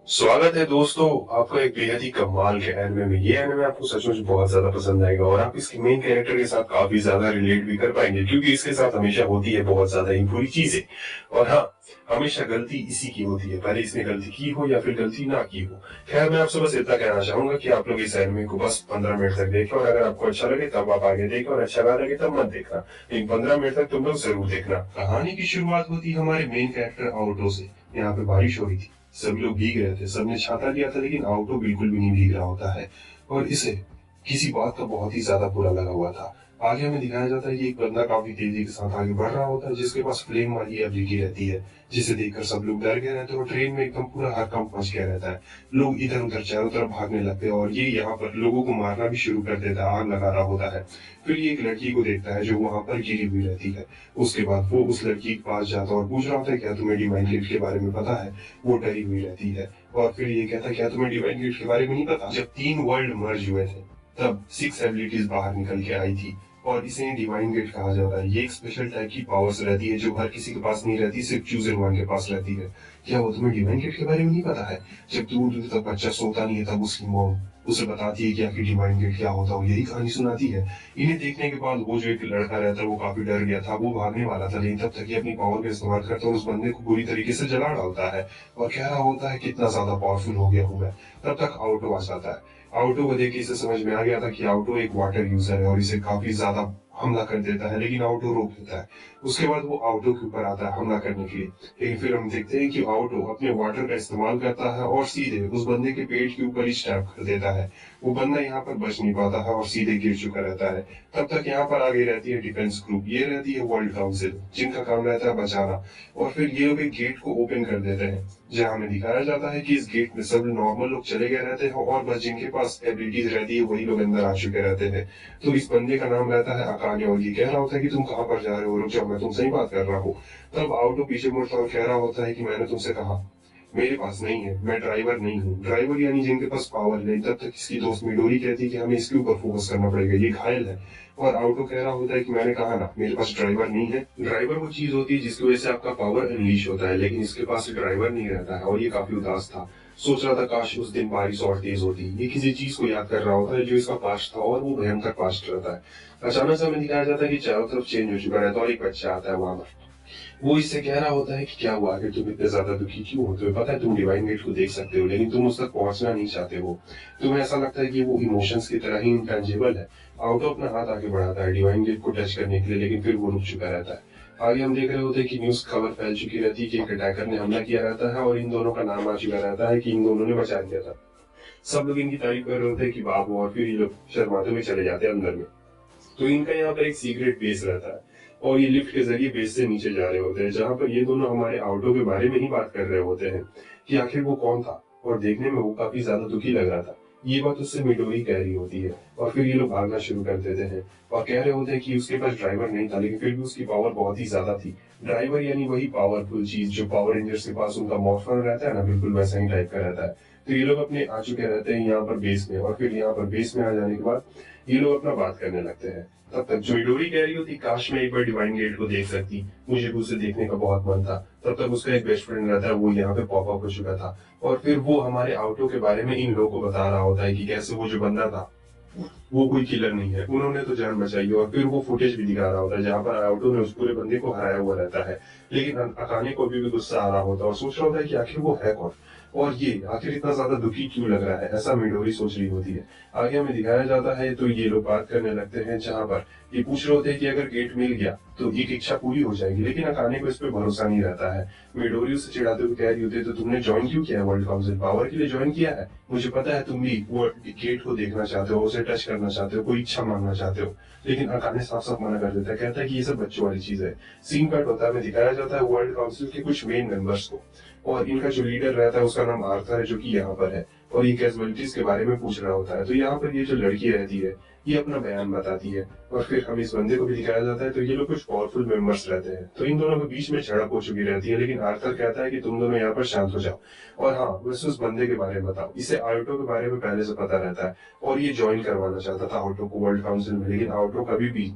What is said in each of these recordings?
स्वागत है दोस्तों आपका एक बेहद ही कमाल के एनिमे में। ये एनिमे आपको सचमुच बहुत ज्यादा पसंद आएगा और आप इसके मेन कैरेक्टर के साथ काफी ज्यादा रिलेट भी कर पाएंगे, क्योंकि इसके साथ हमेशा होती है बहुत ज्यादा ही बुरी चीजें। और हाँ, हमेशा गलती इसी की होती है, भले इसने गलती की हो या फिर गलती ना की हो। खैर, मैं आपसे बस इतना कहना चाहूंगा कि आप लोग इस एनिमे को बस 15 मिनट तक देखें, और अगर आपको अच्छा लगे तब आप आगे देखें, और अच्छा ना लगे तब मत देखना। लेकिन 15 मिनट तक तुम लोग जरूर देखना। कहानी की शुरुआत होती है हमारे मेन कैरेक्टर आउटो से। यहाँ पे बारिश हो रही थी, सभी लोग भीग रहे थे, सबने छाता लिया था, लेकिन आउटो बिल्कुल भी नहीं भीग रहा होता है। और इसे किसी बात का बहुत ही ज्यादा बुरा लगा हुआ था। आगे हमें दिखाया जाता है कि एक बंदा काफी तेजी के साथ आगे बढ़ रहा होता है, जिसके पास फ्लेम वाली एबिलिटी रहती है, जिसे देखकर सब लोग डर गए रहते हैं और ट्रेन में एकदम पूरा हड़कंप मच गया रहता है। लोग इधर उधर चारों तरफ भागने लगते हैं और ये यहाँ पर लोगों को मारना भी शुरू कर देता है, आग लगा रहा होता है। फिर ये एक लड़की को देखता है जो वहां पर गिरी हुई रहती है। उसके बाद वो उस लड़की के पास जाता है और पूछ रहा होता है, क्या तुम्हें डिवाइन गिफ्ट के बारे में पता है? वो डरी हुई रहती है और फिर ये कहता है, क्या तुम्हें डिवाइन गिफ्ट के बारे में नहीं पता? जब 3 वर्ल्ड मर्ज हुए थे तब 6 एबिलिटीज बाहर निकल के आई थी, और इसे डिवाइन गिफ्ट कहा जाता है। ये एक स्पेशल टाइप की पावर्स रहती है जो हर किसी के पास नहीं रहती, सिर्फ चूजन वन के पास रहती है। क्या वो तुम्हें डिवाइन गिफ्ट के बारे में नहीं पता है? जब दूर दूर तक बच्चा सोता नहीं है तब उसकी मॉम उसे बताती है कि आखिर डिवाइन गिफ्ट क्या होता है, यही कहानी सुनाती है। इन्हें देखने के बाद वो जो एक लड़का रहता है वो काफी डर गया था, वो भागने वाला था, लेकिन तब तक ये अपनी पावर का इस्तेमाल करता है और उस बंदे को बुरी तरीके से जला डालता है और कह रहा होता है कितना ज्यादा पावरफुल हो गया हूं मैं। तब तक आउटो आ जाता है। आउटो को देख के इसे समझ में आ गया था कि आउटो एक वाटर यूजर है और इसे काफी ज्यादा हमला कर देता है, लेकिन आउटो रोक देता है। उसके बाद वो आउटो के ऊपर आता है हमला करने के लिए, लेकिन फिर हम देखते हैं कि आउटो अपने वाटर का इस्तेमाल करता है और सीधे उस बंदे के पेट के ऊपर ही स्टैब कर देता है। वो बंदा यहाँ पर बच नहीं पाता है और सीधे गिर चुका रहता है। तब तक यहाँ पर आगे रहती है डिफेंस ग्रुप, ये रहती है वर्ल्ड काउंसिल, जिनका काम रहता है बचाना। और फिर ये लोग एक गेट को ओपन कर देते हैं, जहाँ हमें दिखाया जाता है कि इस गेट में सब नॉर्मल लोग चले गए रहते हैं और बस जिनके पास एबिलिटीज रहती है वही लोग अंदर आ चुके रहते हैं। तो इस बंदे का नाम रहता है अकाने और ये कह रहा होता है कि तुम कहाँ पर जा रहे हो, रुक जाओ, मैं तुमसे ही बात कर रहा हूँ। तब आउटो पीछे मुड़ता और कह रहा होता है कि मैंने तुमसे कहा मेरे पास नहीं है, मैं ड्राइवर नहीं हूँ। ड्राइवर यानी जिनके पास पावर नहीं। तब तक इसकी दोस्त मिडोरी कहती है कि हमें इसके ऊपर फोकस करना पड़ेगा, ये घायल है। और आउटो कह रहा होता है कि मैंने कहा ना मेरे पास ड्राइवर नहीं है। ड्राइवर वो चीज होती है जिसकी वजह से आपका पावर अनलीश होता है, लेकिन इसके पास ड्राइवर नहीं रहता है और ये काफी उदास था। सोच रहा था काश उस दिन बारिश और तेज होती। ये किसी चीज को याद कर रहा होता है जो इसका पास्ट था, और वो भयंकर पास्ट रहता है। अचानक से हमें दिखाया जाता है कि चारों तरफ चेंज हो चुका रहता है और एक बच्चा आता है वहां पर। वो इससे कह रहा होता है कि क्या हुआ, आखिर तुम इतने ज्यादा दुखी क्यों हो? तुम्हें पता है तुम डिवाइन गेट को देख सकते हो, लेकिन तुम उस तक पहुंचना नहीं चाहते हो। तुम्हें ऐसा लगता है कि वो इमोशंस की तरह ही इंटेंजिबल है। आउटो अपना हाथ आगे बढ़ाता है डिवाइन गेट को टच करने के लिए, लेकिन फिर वो रुक चुका रहता है। आगे हम देख रहे होते हैं कि न्यूज खबर फैल चुकी रहती है कि एक अटैकर ने हमला किया रहता है और इन दोनों का नाम आ चुका रहता है कि इन दोनों ने बचा लिया था। सब लोग इनकी तारीफ कर रहे होते हैं कि बाबू, और फिर ये लोग शर्माते हुए चले जाते हैं अंदर में। तो इनका यहाँ पर एक सीक्रेट बेस रहता है और ये लिफ्ट के जरिए बेस से नीचे जा रहे होते हैं, जहां पर ये दोनों हमारे आउटो के बारे में ही बात कर रहे होते हैं कि आखिर वो कौन था, और देखने में वो काफी ज्यादा दुखी लग रहा था। ये बात उससे मिडोरी कह रही होती है और फिर ये लोग भागना शुरू कर देते हैं और कह रहे होते हैं कि उसके पास ड्राइवर नहीं था, लेकिन फिर भी उसकी पावर बहुत ही ज्यादा थी। ड्राइवर यानी वही पावरफुल चीज जो पावर रेंजर्स के पास उनका मॉर्फर रहता है ना, बिल्कुल वैसा ही टाइप का रहता है। तो ये लोग अपने आ चुके रहते हैं यहाँ पर बेस में, और फिर यहाँ पर बेस में आ जाने के बाद ये लोग अपना बात करने लगते हैं। तब तक जो मिडोरी कह रही होती, काश मैं एक बार डिवाइन गेट को देख सकती, मुझे भी उसे देखने का बहुत मन था। तब तक उसका एक बेस्ट फ्रेंड रहता है, वो यहाँ पे पॉप अप हो चुका था और फिर वो हमारे आउटो के बारे में इन लोगों को बता रहा होता है कि कैसे वो जो बंदा था वो कोई किलर नहीं है, उन्होंने तो जान बचाई। और फिर वो फुटेज भी दिखा रहा होता है जहां पर आउटो ने उस पूरे बंदे को हराया हुआ रहता है, लेकिन अकाने को अभी भी गुस्सा आ रहा होता है और सोच रहा होता है कि आखिर वो है कौन और ये आखिर इतना ज्यादा दुखी क्यों लग रहा है, ऐसा मिडोरी सोच रही होती है। आगे हमें दिखाया जाता है तो ये लोग बात करने लगते हैं, जहां पर ये पूछ रहे होते हैं कि अगर गेट मिल गया तो एक इच्छा पूरी हो जाएगी, लेकिन अकाने को इस पर भरोसा नहीं रहता है। मिडोरी उसे चिढ़ाते हुए कह रही होती है, तो तुमने ज्वाइन क्यों किया है वर्ल्ड काउंसिल, पावर के लिए ज्वाइन किया है? मुझे पता है तुम भी वो गेट को देखना चाहते हो, उसे टच करना चाहते हो, कोई इच्छा मांगना चाहते हो, लेकिन अकाने साफ साफ मना कर देता है, कहता है कि ये सब बच्चों वाली चीज है। सीन कट होता है, हमें दिखाया जाता है वर्ल्ड काउंसिल के कुछ मेन मेंबर्स को, और इनका जो लीडर रहता है उसका नाम आर्थर है, जो कि यहाँ पर है, और ये कैजुअलिटीज के बारे में पूछ रहा होता है। तो यहाँ पर ये जो लड़की रहती है ये अपना बयान बताती है और फिर हम इस बंदे को भी दिखाया जाता है। तो ये लोग कुछ पावरफुल मेंबर्स रहते हैं, तो इन दोनों के बीच में झड़प हो चुकी रहती है, लेकिन आर्थर कहता है कि तुम दोनों यहाँ पर शांत हो जाओ। और हाँ, वैसे उस बंदे के बारे में बताओ, इसे आउटो के बारे में पहले से पता रहता है और ये ज्वाइन करवाना चाहता था आउटो को वर्ल्ड काउंसिल में, लेकिन आउटो कभी भी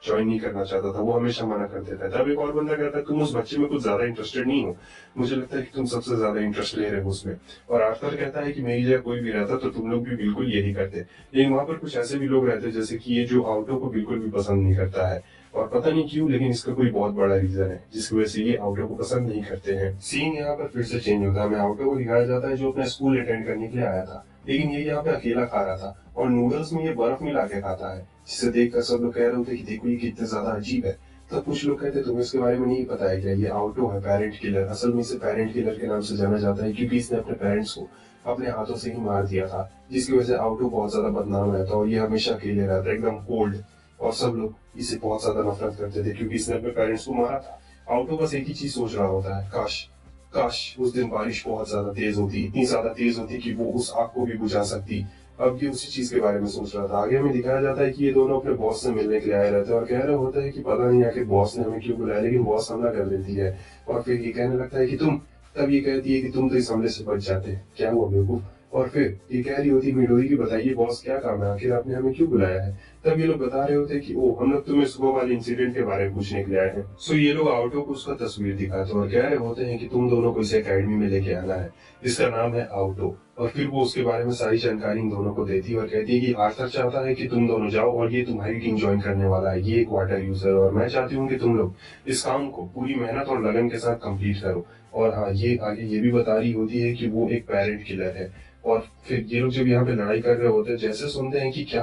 ज्वाइन नहीं करना चाहता था, वो हमेशा मना कर देता है। तब एक और बंदा कहता है तुम उस बच्चे में कुछ ज्यादा इंटरेस्टेड नहीं हो, मुझे लगता है कि तुम सबसे ज्यादा इंटरेस्ट ले रहे हो उसमें। और आर्थर कहता है कि मेरी जगह कोई भी रहता तो तुम लोग भी बिल्कुल यही करते। लेकिन वहां पर कुछ ऐसे भी लोग रहते जैसे कि ये जो ऑटो को बिल्कुल भी पसंद नहीं करता है, और पता नहीं क्यों, लेकिन इसका कोई बहुत बड़ा रीजन है जिसकी वजह से ये ऑटो को पसंद नहीं करते हैं। सीन यहाँ पर फिर से चेंज होता है, हमें ऑटो को दिखाया जाता है जो अपना स्कूल अटेंड करने के लिए आया था, लेकिन ये यहाँ पे अकेला खा रहा था और नूडल्स में ये बर्फ मिला के खाता है, जिसे देखकर सब लोग कह रहे होते कि देखो ये कितना ज्यादा अजीब है। तब कुछ लोग कहते तुम्हें इसके बारे में नहीं पता है क्या, ये ऑटो है पेरेंट किलर। असल में इसे पेरेंट किलर के नाम से जाना जाता है क्योंकि इसने अपने पेरेंट्स को अपने हाथों से ही मार दिया था, जिसकी वजह से ऑटो बहुत ज्यादा बदनाम रहता है और ये हमेशा अकेले रहता है, एकदम कोल्ड। और सब लोग इसे बहुत ज्यादा नफरत करते थे क्योंकि इसने अपने पेरेंट्स को मारा था। ऑटो बस एक ही चीज सोच रहा होता है, काश काश उस दिन बारिश बहुत ज्यादा तेज होती, इतनी ज्यादा तेज होती कि वो उस आग को भी बुझा सकती। अब ये उसी चीज के बारे में सोच रहा था। आगे हमें दिखाया जाता है कि ये दोनों अपने बॉस से मिलने के लिए आए रहते हैं और कह रहे होते हैं कि पता नहीं आखिर बॉस ने हमें क्यों बुलाया, लेकिन बॉस हमला कर देती है और फिर ये कहने लगता है कि तुम, तब ये कहती है कि तुम तो इस हमले से बच जाते, क्या हुआ बेवकूफ। और फिर ये कह रही होती मिडोरी की बताइए बॉस क्या काम है, आखिर आपने हमें क्यों बुलाया है। तब ये लोग बता रहे होते कि ओ हम लोग तुम्हें सुबह वाले इंसिडेंट के बारे में पूछने के लिए आए हैं। सो ये लोग ऑटो को उसका तस्वीर दिखाते हैं और कह रहे होते हैं कि तुम दोनों को इस एकेडमी में लेके आना है, इसका नाम है ऑटो। और फिर वो उसके बारे में सारी जानकारी इन दोनों को देती है और कहती है कि आर्थर चाहता है कि तुम दोनों जाओ और ये तुम्हारी टीम ज्वाइन करने वाला है, ये एक वाटर यूजर, और मैं चाहती हूँ कि तुम लोग इस काम को पूरी मेहनत और लगन के साथ कंप्लीट करो। और हाँ, ये आगे ये भी बता रही होती है कि वो एक पेरेंट किलर है। और फिर ये लोग जब यहाँ पे लड़ाई कर रहे होते हैं, जैसे सुनते हैं कि क्या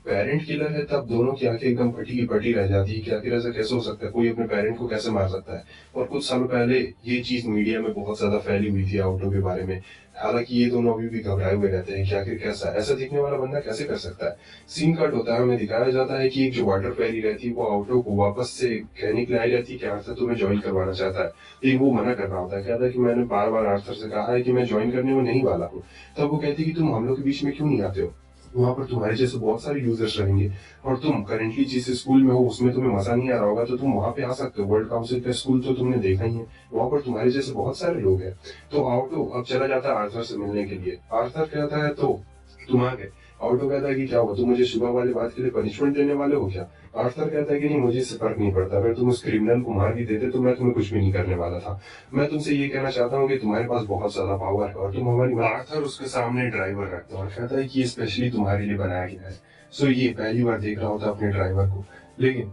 पेरेंट किलर है, तब दोनों की आंखें एकदम फटी की फटी रह जाती है कि आखिर ऐसा कैसे हो सकता है, कोई अपने पेरेंट को कैसे मार सकता है। और कुछ सालों पहले ये चीज मीडिया में बहुत ज्यादा फैली हुई थी ऑटो के बारे में। हालांकि ये दोनों अभी भी घबराए हुए रहते हैं कि आखिर कैसा ऐसा दिखने वाला बंदा कैसे कर सकता है। सीन कट होता है, हमें दिखाया जाता है कि एक जो वाटर फेरी रहती है वो ऑटो को वापस से कहने के लिए आई रहती है कि आर्थर तुम्हें ज्वाइन करवाना चाहता है, लेकिन वो मना कर रहा होता है, कहता है कि मैंने बार बार आर्थर से कहा है कि मैं ज्वाइन करने में नहीं वाला हूँ। तब वो कहती है कि तुम हम लोग के बीच में क्यों नहीं आते हो, वहां पर तुम्हारे जैसे बहुत सारे यूजर्स रहेंगे और तुम करेंटली जिस स्कूल में हो उसमें तुम्हें मजा नहीं आ रहा होगा, तो तुम वहां पे आ सकते हो। वर्ल्ड काउंसिल का स्कूल तो तुमने देखा ही है, वहां पर तुम्हारे जैसे बहुत सारे लोग हैं। तो ऑटो अब चला जाता है आर्थर से मिलने के लिए। आर्थर कहता है तो तुम आ गए। ऑटो कहता है कि क्या हुआ, तुम मुझे सुबह वाली बात के लिए पनिशमेंट देने वाले हो क्या। आर्थर कहता है कि नहीं, मुझे इससे फर्क नहीं पड़ता, अगर तुम उस क्रिमिनल को मार भी देते तो मैं तुम्हें कुछ भी नहीं करने वाला था। मैं तुमसे ये कहना चाहता हूँ कि तुम्हारे पास बहुत ज्यादा पावर है और तुम हमारी। आर्थर उसके सामने ड्राइवर रखता है और कहता है कि ये स्पेशली तुम्हारे लिए बनाया गया है। सो ये पहली बार देख रहा होता है अपने ड्राइवर को, लेकिन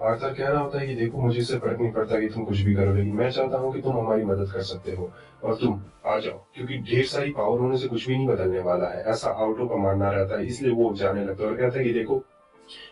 आर्थर कह रहा होता है कि देखो मुझे इससे फर्क नहीं पड़ता कि तुम कुछ भी करो, लेकिन मैं चाहता हूँ कि तुम हमारी मदद कर सकते हो और तुम आ जाओ, क्योंकि ढेर सारी पावर होने से कुछ भी नहीं बदलने वाला है, ऐसा ऑटो का मानना रहता है। इसलिए वो जाने लगता है और कहता है कि देखो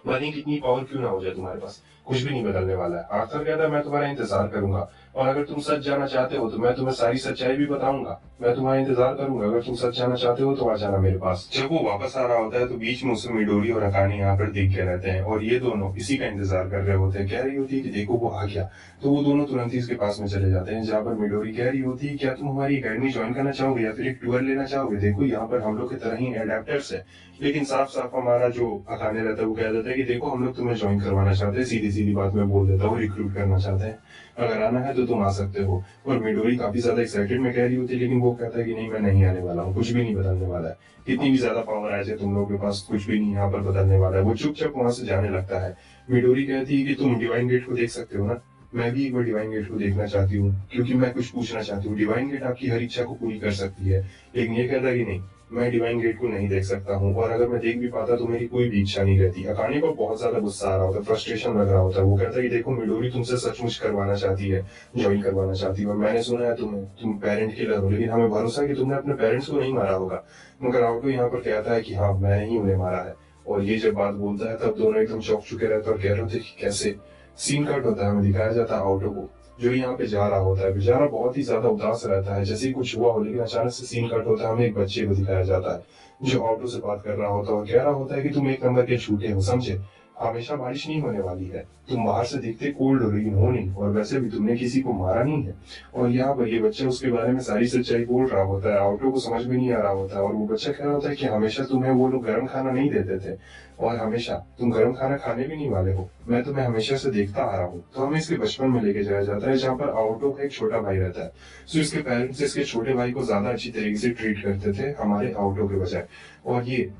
भले कितनी पावर क्यों ना हो जाए तुम्हारे पास, कुछ भी नहीं बदलने वाला है। आर्थर कहता है मैं तुम्हारा इंतजार करूंगा और अगर तुम सच जाना चाहते हो तो मैं तुम्हें सारी सच्चाई भी बताऊंगा, मैं तुम्हारा इंतजार करूंगा, अगर तुम सच जाना चाहते हो तो आ जाना मेरे पास। जब वो वापस आ रहा होता है तो बीच में उसे मिडोरी और अकाने यहाँ पर दिख के रहते हैं और ये दोनों इसी का इंतजार कर रहे होते हैं। कह रही होती है कि देखो वो आ गया, तो वो दोनों तुरंत ही इसके पास में चले जाते हैं, जहाँ पर मिडोरी कह रही होती है क्या तुम हमारी अकेडमी ज्वाइन करना चाहोगे या फिर एक टूर लेना चाहोगे, देखो यहाँ पर हम लोग की तरह ही एडेप्टर्स है। लेकिन साफ साफ हमारा जो अकाने रहता है वो कह देता है कि देखो हम लोग तुम्हें ज्वाइन करवाना चाहते हैं, सीधी सीधी बात मैं बोल देता हूँ, रिक्रूट करना चाहते हैं, अगर आना है तो तुम आ सकते हो। और मिडोरी काफी ज्यादा एक्साइटेड में कह रही होती है, लेकिन वो कहता है कि नहीं मैं नहीं आने वाला हूँ, कुछ भी नहीं बदलने वाला है, कितनी भी ज्यादा पावर आ जाए तुम लोगों के पास कुछ भी नहीं यहाँ पर बदलने वाला है। वो चुपचाप वहां से जाने लगता है। मिडोरी कहती है कि तुम डिवाइन गेट को देख सकते हो ना, मैं भी एक बार डिवाइन गेट को देखना चाहती हूँ क्योंकि मैं कुछ पूछना चाहती हूँ, डिवाइन गेट आपकी हर इच्छा को पूरी कर सकती है। लेकिन ये कहता है कि नहीं, मैं डिवाइन गेट को नहीं देख सकता हूँ और अगर मैं देख भी पाता तो मेरी कोई भी इच्छा नहीं रहती। अकाने को बहुत ज्यादा गुस्सा आ रहा होता है, फ्रस्ट्रेशन लग रहा होता है। वो कहता है कि देखो मिडोरी तुमसे सचमुच करवाना चाहती है, ज्वाइन करवाना चाहती है, और मैंने सुना है तुम पेरेंट किलर हो, लेकिन हमें भरोसा है कि तुमने अपने पेरेंट्स को नहीं मारा होगा। मगर ऑटो यहाँ पर कहता है कि हाँ मैंने ही उन्हें मारा है। और ये जब बात बोलता है तब दोनों एकदम चौंक चुके रहते और कह रहे थे कि कैसे। सीन कट होता है, हमें दिखाया जाता है ऑटो को जो यहाँ पे जा रहा होता है, बेचारा बहुत ही ज्यादा उदास रहता है जैसे ही कुछ हुआ हो, लेकिन अचानक से सीन कट होता है, हमें एक बच्चे को दिखाया जाता है जो ऑटो से बात कर रहा होता है और कह रहा होता है कि तुम एक नंबर के छूटे हो, समझे, हमेशा बारिश नहीं होने वाली है, तुम बाहर से दिखते कोल्ड हो लेकिन हो नहीं, और वैसे भी तुमने किसी को मारा नहीं है। और यहाँ पर ये बच्चा उसके बारे में सारी सच्चाई बोल रहा होता है, ऑटो को समझ में नहीं आ रहा होता है, और वो बच्चा कह रहा होता है कि हमेशा तुम्हें वो लोग गर्म खाना नहीं देते थे और हमेशा तुम गर्म खाना खाने भी नहीं वाले हो, मैं तुम्हें हमेशा से देखता आ रहा हूँ। तो हमें इसके बचपन में लेके जाया जाता है जहाँ पर ऑटो का एक छोटा भाई रहता है। सो इसके पेरेंट्स इसके छोटे भाई को ज्यादा अच्छी तरीके से ट्रीट करते थे हमारे ऑटो के बजाय, और ये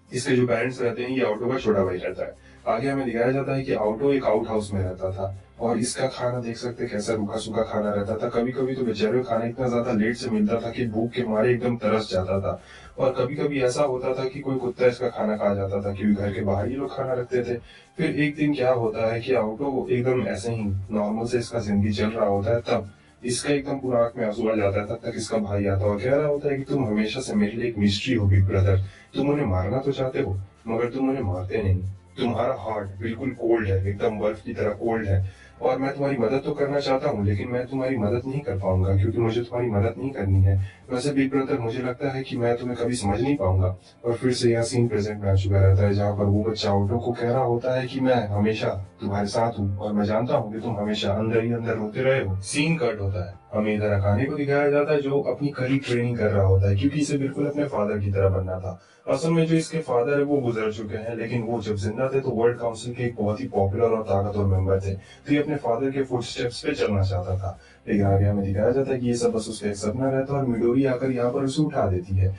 इसके जो पेरेंट्स रहते हैं ये ऑटो का छोटा भाई रहता है। आगे हमें दिखाया जाता है कि ऑटो एक आउट हाउस में रहता था और इसका खाना देख सकते हैं कैसा रूखा सूखा खाना रहता था। कभी कभी तो बेचारे को खाना इतना ज्यादा लेट से मिलता था कि भूख के मारे एकदम तरस जाता था। और कभी कभी ऐसा होता था कि कोई कुत्ता इसका खाना खा जाता था, क्योंकि घर के बाहर ही लोग खाना रखते थे। फिर एक दिन क्या होता है कि ऑटो एकदम ऐसे ही नॉर्मल से इसका जिंदगी चल रहा होता है, तब इसका एकदम पूरा आंख में आंसू आ जाता है। तब तक इसका भाई आता है और कह रहा होता है कि तुम हमेशा से मेरे लिए एक मिस्ट्री हो बिग ब्रदर। तुम उन्हें मारना तो चाहते हो मगर तुम उन्हें मारते नहीं। तुम्हारा हार्ट बिल्कुल कोल्ड है, एकदम बर्फ की तरह कोल्ड है। और मैं तुम्हारी मदद तो करना चाहता हूँ लेकिन मैं तुम्हारी मदद नहीं कर पाऊंगा, क्योंकि मुझे तुम्हारी मदद नहीं करनी है। वैसे बिग ब्रदर मुझे लगता है कि मैं तुम्हें कभी समझ नहीं पाऊंगा। और फिर से यह सीन प्रेजेंट में आ चुका रहता है, जहाँ पर वो बच्चा ऑटो को कह रहा होता है कि मैं हमेशा तुम्हारे साथ हूँ और मैं जानता हूँ कि तुम हमेशा अंदर ही अंदर रोते रहे हो। सीन कट होता है, हमें इधर अकाने को दिखाया जाता है जो अपनी कड़ी ट्रेनिंग कर रहा होता है, क्योंकि इसे बिल्कुल अपने फादर की तरह बनना था। असल में जो इसके फादर है वो गुजर चुके हैं, लेकिन वो जब जिंदा थे तो वर्ल्ड काउंसिल के एक बहुत ही पॉपुलर और ताकतवर मेंबर थे, तो ये अपने फादर के फुटस्टेप्स पे चलना चाहता था। लेकिन आगे हमें दिखाया जाता है कि ये सब बस उसका एक सपना रहता है और मिडोरी आकर यहाँ पर उसे उठा देती है।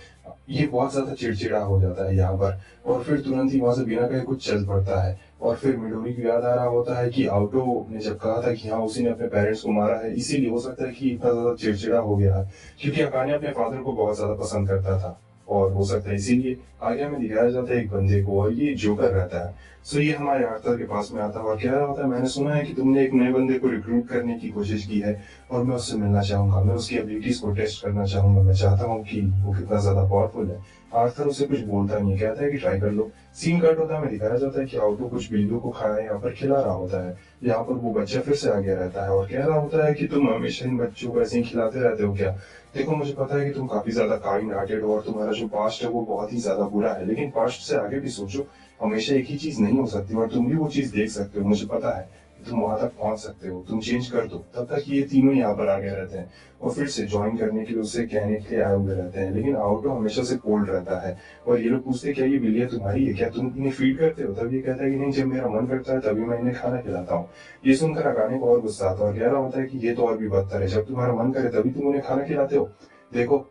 ये बहुत ज्यादा चिड़चिड़ा हो जाता है यहाँ पर, और फिर तुरंत ही वहां से बिना कहे कुछ चल पड़ता है। और फिर मिडोरी को याद आ रहा होता है कि ऑटो ने जब कहा था कि हाँ उसी ने अपने पेरेंट्स को मारा है, इसीलिए हो सकता है कि इतना ज्यादा चिड़चिड़ा हो गया है, क्योंकि अकाने अपने फादर को बहुत ज्यादा पसंद करता था। और हो सकता है इसीलिए आगे हमें दिखाया जाता है एक बंदे को, और ये जोकर रहता है। सो ये हमारे आर्थर के पास में आता है और कह रहा होता है, मैंने सुना है कि तुमने एक नए बंदे को रिक्रूट करने की कोशिश की है और मैं उससे मिलना चाहूंगा, मैं उसकी एबिलिटीज को टेस्ट करना चाहूंगा, मैं चाहता हूँ कि वो कितना ज्यादा पावरफुल है। आर्थर उसे कुछ बोलता नहीं है, कहता है कि ट्राई कर लो। सीन कट होता है, हमें दिखाया जाता है कि ऑटो कुछ बिल्लियों को खाना यहाँ पर खिला रहा होता है। यहाँ पर वो बच्चा फिर से आ गया रहता है और कह रहा होता है कि तुम हमेशा इन बच्चों को ऐसे ही खिलाते रहते हो क्या? देखो मुझे पता है कि तुम काफी ज्यादा काइंड हार्टेड हो और तुम्हारा जो पास्ट है वो बहुत ही ज्यादा बुरा है, लेकिन पास्ट से आगे भी सोचो। हमेशा एक ही चीज नहीं हो सकती और तुम भी वो चीज देख सकते हो। मुझे पता है कि तुम वहां तक पहुंच सकते हो, तुम चेंज कर दो। तब तक ये तीनों यहाँ पर आ गए रहते हैं और फिर से ज्वाइन करने के लिए उससे कहने के लिए आए हुए रहते हैं, लेकिन ऑटो हमेशा से कोल्ड रहता है। और ये लोग पूछते क्या ये बिल्लियां तुम्हारी है क्या, तुम इन्हें फीड करते हो? तब ये कहता है कि नहीं, जब मेरा मन करता है तभी मैं इन्हें खाना खिलाता हूँ। ये सुनकर अकाने को और गुस्सा आता है और कह रहा होता है कि ये तो और भी बदतर है, जब तुम्हारा मन करे तभी तुम उन्हें खाना खिलाते हो। देखो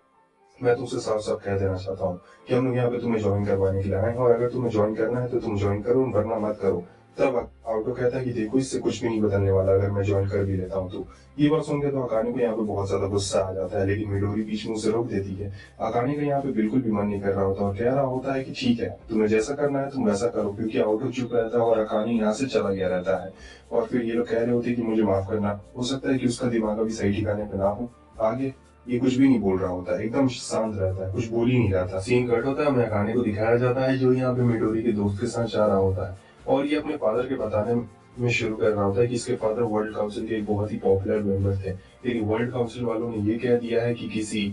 मैं तुमसे साफ साफ कह देना चाहता हूँ कि हम लोग यहाँ पे तुम्हें ज्वाइन करवाने के लिए आए हैं, और अगर तुम्हें ज्वाइन करना है तो तुम ज्वाइन करो, वरना मत करो। तब ऑटो कहता है कि देखो इससे कुछ भी नहीं बदलने वाला अगर मैं ज्वाइन कर भी लेता हूँ तो। ये बात सुनकर तो अकाने को यहाँ पे बहुत ज्यादा गुस्सा आ जाता है, लेकिन मिडोरी बीच में उसे रोक देती है। अकाने का यहाँ पे बिल्कुल भी मन नहीं कर रहा होता और कह रहा होता है कि ठीक है, तुम्हें जैसा करना है तुम वैसा करो, क्योंकि ऑटो चुप रहता है और अकाने यहाँ से चला गया रहता है। और फिर ये लोग कह रहे होते कि मुझे माफ करना, हो सकता है कि उसका दिमाग अभी सही ठिकाने पे ना हो। आगे ये कुछ भी नहीं बोल रहा होता है, एकदम शांत रहता है, कुछ बोल ही नहीं रहा था। सीन कट होता है, हमें अकाने को दिखाया जाता है जो यहाँ पे मिडोरी के दोस्त के साथ जा रहा होता है और ये अपने फादर के बताने में शुरू कर रहा होता है कि इसके फादर वर्ल्ड काउंसिल के एक बहुत ही पॉपुलर मेंबर थे, लेकिन वर्ल्ड काउंसिल वालों ने ये कह दिया है कि किसी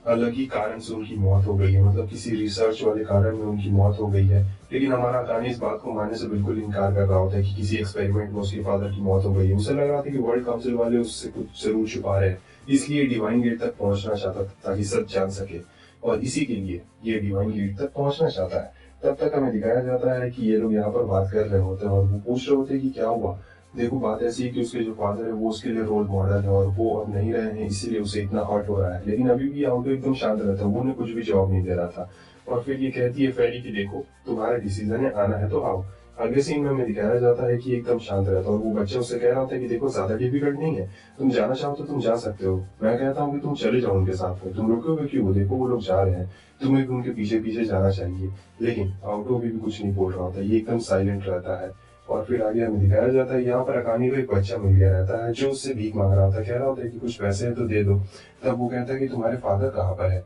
अलग ही कारण से उनकी मौत हो गई है, मतलब किसी रिसर्च वाले कारण में उनकी मौत हो गई है। लेकिन हमारा अकाने इस बात को मानने से बिल्कुल इनकार कर रहा होता है कि किसी एक्सपेरिमेंट में उसके फादर की मौत हो गई है। उसे लग रहा था कि वर्ल्ड काउंसिल वाले उससे कुछ जरूर छुपा रहे हैं, इसलिए डिवाइन गेट तक पहुंचना चाहता था ताकि सच जान सके, और इसी के लिए ये डिवाइन गेट तक पहुंचना चाहता है। तब तक हमें दिखाया जाता है कि ये लोग यहाँ पर बात कर रहे होते हैं और वो पूछ रहे होते हैं कि क्या हुआ। देखो बात ऐसी है कि उसके जो फादर है वो उसके लिए रोल मॉडल है और वो अब नहीं रहे हैं, इसीलिए उसे इतना हर्ट हो रहा है। लेकिन अभी भी ऑटो एकदम शांत रहता है, वो उन्हें कुछ भी जवाब नहीं दे रहा था। और फिर ये कहती है फेरी कि देखो तुम्हारा डिसीजन है, आना है तो आओ। अगले सीन में हमें दिखाया जाता है कि एकदम शांत रहता है और वो बच्चा उससे कह रहा होता है कि देखो ज्यादा डिफिकल्ट नहीं है, तुम जाना चाहो तो तुम जा सकते हो। मैं कहता हूँ कि तुम चले जाओ उनके साथ में, तुम रुकोगे क्यों? देखो वो लोग जा रहे हैं, तुम्हें भी उनके पीछे पीछे जाना चाहिए। लेकिन ऑटो भी कुछ नहीं बोल रहा होता, ये एकदम साइलेंट रहता है। और फिर आगे हमें दिखाया जाता है यहाँ पर अकानी को एक बच्चा मिल गया रहता है जो उससे भीख मांग रहा होता है, कह रहा होता है कि कुछ पैसे है तो दे दो। तब वो कहता है कि तुम्हारे फादर कहाँ पर है?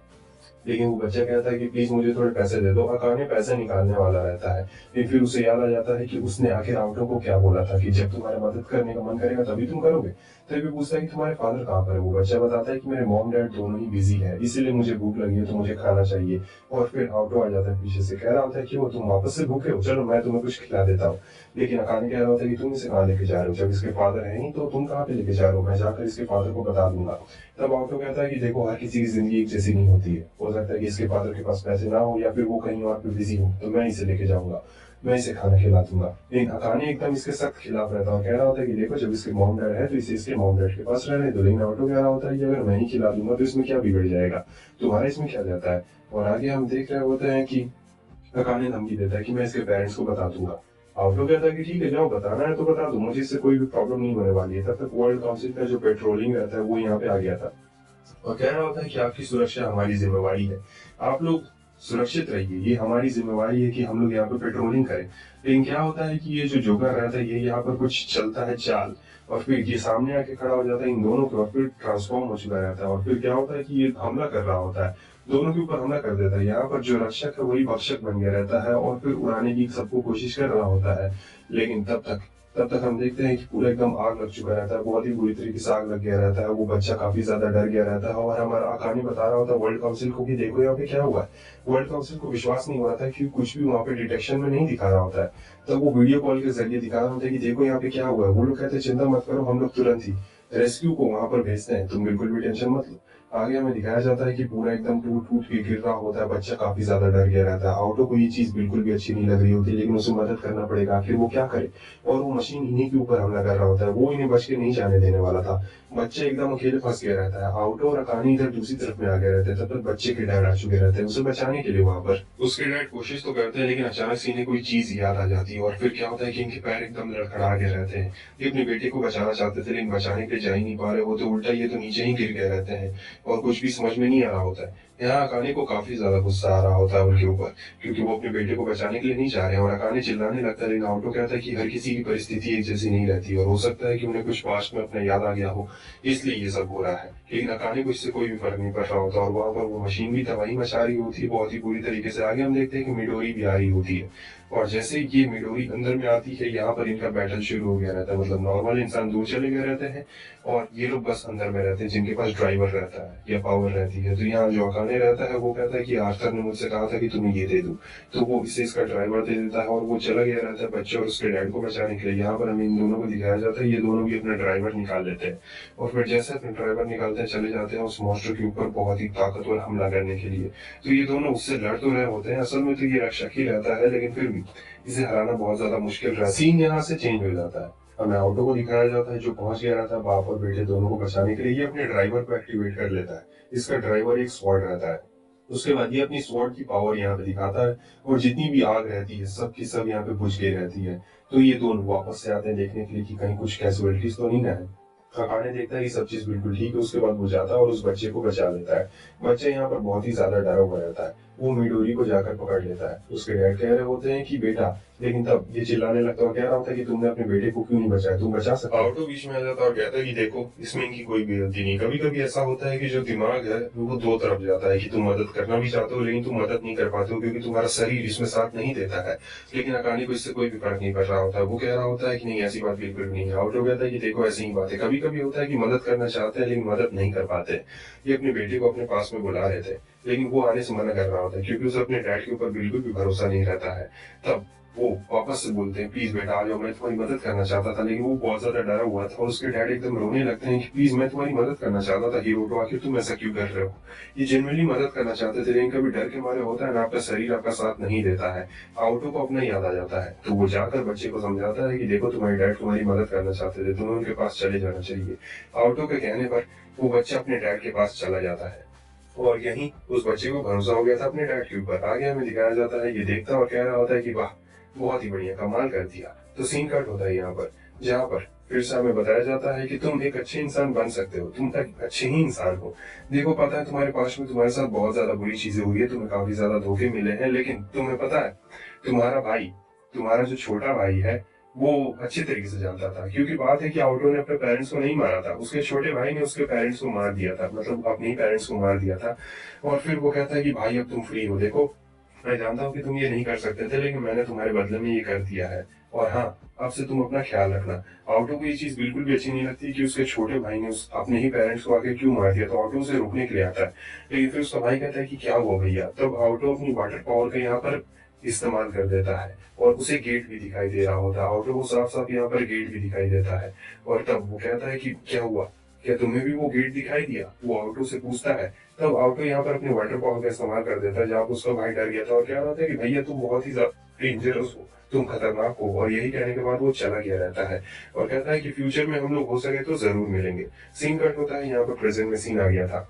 लेकिन वो बच्चा कहता है कि प्लीज मुझे थोड़े पैसे दे दो। अकाने पैसे निकालने वाला रहता है, लेकिन फिर उसे याद आ जाता है कि उसने आखिर ऑटो को क्या बोला था कि जब तुम्हारा मदद करने का मन करेगा तभी तुम करोगे। तभी पूछता है कि तुम्हारे फादर कहाँ पर है? वो बच्चा बताता है कि मेरे मॉम डैड दोनों ही बिजी है, इसीलिए मुझे भूख लगी है तो मुझे खाना चाहिए। और फिर ऑटो आ जाता है पीछे से, कह रहा होता है कि वो तुम वापस से भूखे हो, चलो मैं तुम्हें कुछ खिला देता हूँ। लेकिन अकाने कह रहा होता है कि तुम इसे कहाँ लेके जा रहे हो, जब इसके फादर है नहीं तो तुम कहाँ पे लेके जा रहे हो, मैं जाकर इसके फादर को बता दूंगा। तब ऑटो कहता है कि देखो हर किसी की जिंदगी एक जैसी नहीं होती है, हो सकता है कि इसके फादर के पास पैसे ना हो या फिर वो कहीं और पे बिजी हो, तो मैं इसे लेके जाऊंगा, मैं इसे खाना खिला दूंगा। लेकिन अकाने एकदम इसके सख्त खिलाफ रहता है और कह रहा होता है कि देखो जब इसके मॉम डैड है तो इसे इसके मॉम डैड के पास रहने दो। लेकिन ऑटो कह रहा होता है कि अगर मैं ही खिला दूंगा तो इसमें क्या बिगड़ जाएगा, तुम्हारा इसमें क्या जाता है। और आगे हम देख रहे होते हैं कि अकाने धमकी देता है कि मैं इसके पेरेंट्स को बता दूंगा। ऑटो कहता है कि ठीक है, जाओ, बताना है तो बता दो, मुझे इससे कोई भी प्रॉब्लम नहीं होने वाली है। तब तक वर्ल्ड काउंसिल का जो पेट्रोलिंग रहता है वो यहाँ पे आ गया था और कह रहा होता है कि आपकी सुरक्षा हमारी जिम्मेवारी है, आप लोग सुरक्षित रहिए, ये हमारी जिम्मेवारी है कि हम लोग यहाँ पे पेट्रोलिंग करें। लेकिन क्या होता है कि ये जो जोकर रहता है, ये यहाँ पर कुछ चलता है चाल, और फिर ये सामने आके खड़ा हो जाता है इन दोनों के, और फिर ट्रांसफॉर्म हो चुका रहता है, और फिर क्या होता है कि ये हमला कर रहा होता है, दोनों के ऊपर हमला कर देता है। यहाँ पर जो रक्षक है वही भक्षक बन गया रहता है और फिर उड़ाने की सबको कोशिश कर रहा होता है। लेकिन तब तक हम देखते हैं कि पूरा एकदम आग लग चुका रहता है, बहुत ही बुरी तरीके से आग लग गया रहता है। वो बच्चा काफी ज्यादा डर गया रहता है और हमारा अकानी बता रहा होता है वर्ल्ड काउंसिल को कि देखो यहाँ पे क्या हुआ है। वर्ल्ड काउंसिल को विश्वास नहीं हो रहा था क्योंकि कुछ भी वहाँ पे डिटेक्शन में नहीं दिखा रहा होता है। तब वो वीडियो कॉल के जरिए दिखा रहा होता है कि देखो यहाँ पे क्या हुआ है। वो लोग कहते हैं चिंता मत करो, हम लोग तुरंत ही रेस्क्यू को वहां पर भेजते हैं, तुम बिल्कुल भी टेंशन मत लो। आगे हमें दिखाया जाता है कि पूरा एकदम टूट टूट के गिर रहा होता है, बच्चा काफी ज्यादा डर गया रहता है। ऑटो को ये चीज बिल्कुल भी अच्छी नहीं लग रही होती, लेकिन उसे मदद करना पड़ेगा, आखिर वो क्या करे। और वो मशीन इन्हीं के ऊपर हमला कर रहा होता है, वो इन्हें बच के नहीं जाने देने वाला था। बच्चे एकदम अकेले फंस गया रहता है, ऑटो और अकानी इधर दूसरी तरफ में आ गए रहते हैं। तब तक बच्चे के डैड आ चुके रहते हैं उसे बचाने के लिए वहां पर। उसके डैड कोशिश तो करते हैं, लेकिन अचानक से इन्हें कोई चीज याद आ जाती है और फिर क्या होता है कि इनके पैर एकदम लड़खड़ा गए रहते हैं। ये अपने बेटे को बचाना चाहते थे, लेकिन बचाने के लिए जा ही नहीं पा रहे होते, उल्टा ये तो नीचे ही गिर गए रहते हैं और कुछ भी समझ में नहीं आ रहा होता है। यहाँ अकाने को काफी ज्यादा गुस्सा आ रहा होता है उनके ऊपर, क्योंकि वो अपने बेटे को बचाने के लिए नहीं चाह रहे हैं और अकाने चिल्लाने लगता है। लेकिन ऑटो कहता है कि हर किसी की परिस्थिति एक जैसी नहीं रहती और हो सकता है कि उन्हें कुछ पास्ट में अपना याद आ गया हो, इसलिए ये सब हो रहा है। लेकिन अकाने को इससे कोई भी फर्क नहीं पड़ रहा होता और वहां पर वो मशीन भी तबाही मचा रही होती है बहुत ही बुरी तरीके से। आगे हम देखते हैं कि मिडोरी भी आ रही होती है और जैसे ये मिडोरी अंदर में आती है, यहाँ पर इनका बैटल शुरू हो गया रहता है। मतलब नॉर्मल इंसान दूर चले गए रहते हैं और ये लोग बस अंदर में रहते हैं, जिनके पास ड्राइवर रहता है या पावर रहती है। तो यहाँ जो अकाने रहता है वो कहता है कि आर्थर ने मुझसे कहा था कि तुम्हें ये दे दूं, तो वो इसे इसका ड्राइवर दे देता है और वो चला गया रहता है बच्चे और उसके डैड को बचाने के लिए। यहाँ पर हमें इन दोनों को दिखाया जाता है, ये दोनों भी अपना ड्राइवर निकाल लेते हैं और फिर जैसे अपना ड्राइवर निकालते हैं चले जाते हैं उस मॉन्स्टर के ऊपर बहुत ही ताकतवर हमला करने के लिए। तो ये दोनों उससे लड़ तो रहे होते हैं, असल में तो ये रक्षक ही रहता है, लेकिन फिर भी इसे हराना बहुत ज्यादा मुश्किल रहा। सीन यहाँ से चेंज हो जाता है, हमें ऑटो को दिखाया जाता है जो पहुंच गया रहता है बाप और बेटे दोनों को बचाने के लिए। ये अपने ड्राइवर को एक्टिवेट कर लेता है, इसका ड्राइवर एक स्वॉर्ड रहता है। उसके बाद ये अपनी स्वॉर्ड की पावर यहाँ पे दिखाता है और जितनी भी आग रहती है सब की सब यहाँ पे बुझ गई रहती है। तो ये दोनों वापस से आते हैं देखने के लिए कि कहीं कुछ कैजुअलिटीज तो नहीं ना है। अकाने देखता है कि सब चीज बिल्कुल ठीक है, उसके बाद वो जाता है और उस बच्चे को बचा लेता है। बच्चा यहाँ पर बहुत ही ज्यादा डरा हुआ रहता है, वो मिडोरी को जाकर पकड़ लेता है। उसके डैड कह रहे होते हैं कि बेटा, लेकिन तब ये चिल्लाने लगता है और कह रहा होता है कि तुमने अपने बेटे को क्यों नहीं बचाया, तुम बचा सकते। ऑटो बीच में आ जाता है और कहता है कि देखो इसमें इनकी कोई भी गलती नहीं। कभी कभी ऐसा होता है कि जो दिमाग है वो दो तरफ जाता है कि तुम मदद करना भी चाहते हो लेकिन तुम मदद नहीं कर पाते हो क्योंकि तुम्हारा शरीर इसमें साथ नहीं देता है। लेकिन अकानी को इससे कोई भी फर्क नहीं पड़ रहा होता है, वो कह रहा होता है कि नहीं ऐसी बात बिल्कुल नहीं है। ऑटो कहता है कि देखो ऐसी ही बात है, कभी कभी होता है कि मदद करना चाहते हैं लेकिन मदद नहीं कर पाते। ये अपने बेटे को अपने पास में बुला रहे थे लेकिन वो आने से मना कर रहा होता है क्योंकि उसे अपने डैड के ऊपर बिल्कुल भी भरोसा नहीं रहता है। तब वो वापस से बोलते हैं प्लीज बेटा आ जाओ, मैं तुम्हारी मदद करना चाहता था। लेकिन वो बहुत ज्यादा डरा हुआ था और उसके डैड एकदम रोने लगते हैं कि प्लीज मैं तुम्हारी मदद करना चाहता था हीरो, तो आखिर तुम ऐसा क्यों कर रहे हो। ये जेन्युइनली मदद करना चाहते थे लेकिन कभी डर के मारे होता है ना, आपका शरीर आपका साथ नहीं देता है। ऑटो को अपना याद आ जाता है तो वो जाकर बच्चे को समझाता है कि देखो तुम्हारे डैड तुम्हारी मदद करना चाहते थे, तुम्हें उनके पास चले जाना चाहिए। ऑटो के कहने पर वो बच्चा अपने डैड के पास चला जाता है और यही उस बच्चे को भरोसा हो गया था अपने डैड के ऊपर। आगे हमें दिखाया जाता है ये देखता और कह रहा होता है कि वाह बहुत ही बढ़िया, कमाल कर दिया। तो सीन कट होता है यहाँ पर, जहाँ पर फिर से हमें बताया जाता है कि तुम एक अच्छे इंसान बन सकते हो, तुम एक अच्छे ही इंसान हो। देखो पता है तुम्हारे पास में तुम्हारे साथ बहुत ज्यादा बुरी चीजें हुई है, तुम्हें काफी ज्यादा धोखे मिले हैं, लेकिन तुम्हें पता है तुम्हारा भाई, तुम्हारा जो छोटा भाई है वो अच्छे तरीके से जानता था। क्योंकि बात है कि ऑटो ने अपने पेरेंट्स को नहीं मारा था, उसके छोटे भाई ने उसके पेरेंट्स को मार दिया था, मतलब अपने ही पेरेंट्स को मार दिया था। और फिर वो कहता है कि भाई अब तुम फ्री हो, देखो मैं जानता हूँ कि तुम ये नहीं कर सकते थे लेकिन मैंने तुम्हारे बदले में ये कर दिया है और हाँ अब से तुम अपना ख्याल रखना। ऑटो को ये चीज बिल्कुल भी अच्छी नहीं लगती कि उसके छोटे भाई ने अपने ही पेरेंट्स को आके क्यों मार दिया, तो ऑटो उसे रोकने के लिए आता है। लेकिन फिर उसका भाई कहता है कि क्या हुआ भैया। तब ऑटो अपनी वाटर पावर का यहाँ पर इस्तेमाल कर देता है और उसे गेट भी दिखाई दे रहा होता है। ऑटो को साफ साफ यहाँ पर गेट भी दिखाई देता है और तब वो कहता है कि क्या हुआ, क्या तुम्हें भी वो गेट दिखाई दिया, वो ऑटो से पूछता है। तब ऑटो यहाँ पर अपने वाटर पावर का इस्तेमाल कर देता है जहाँ पर उसका भाई डर गया था और कह रहा था कि भैया तुम बहुत ही डेंजरस हो, तुम खतरनाक हो। और यही कहने के बाद वो चला गया रहता है और कहता है कि फ्यूचर में हम लोग हो सके तो जरूर मिलेंगे। सीन कट होता है, यहाँ पर प्रेजेंट में सीन आ गया था।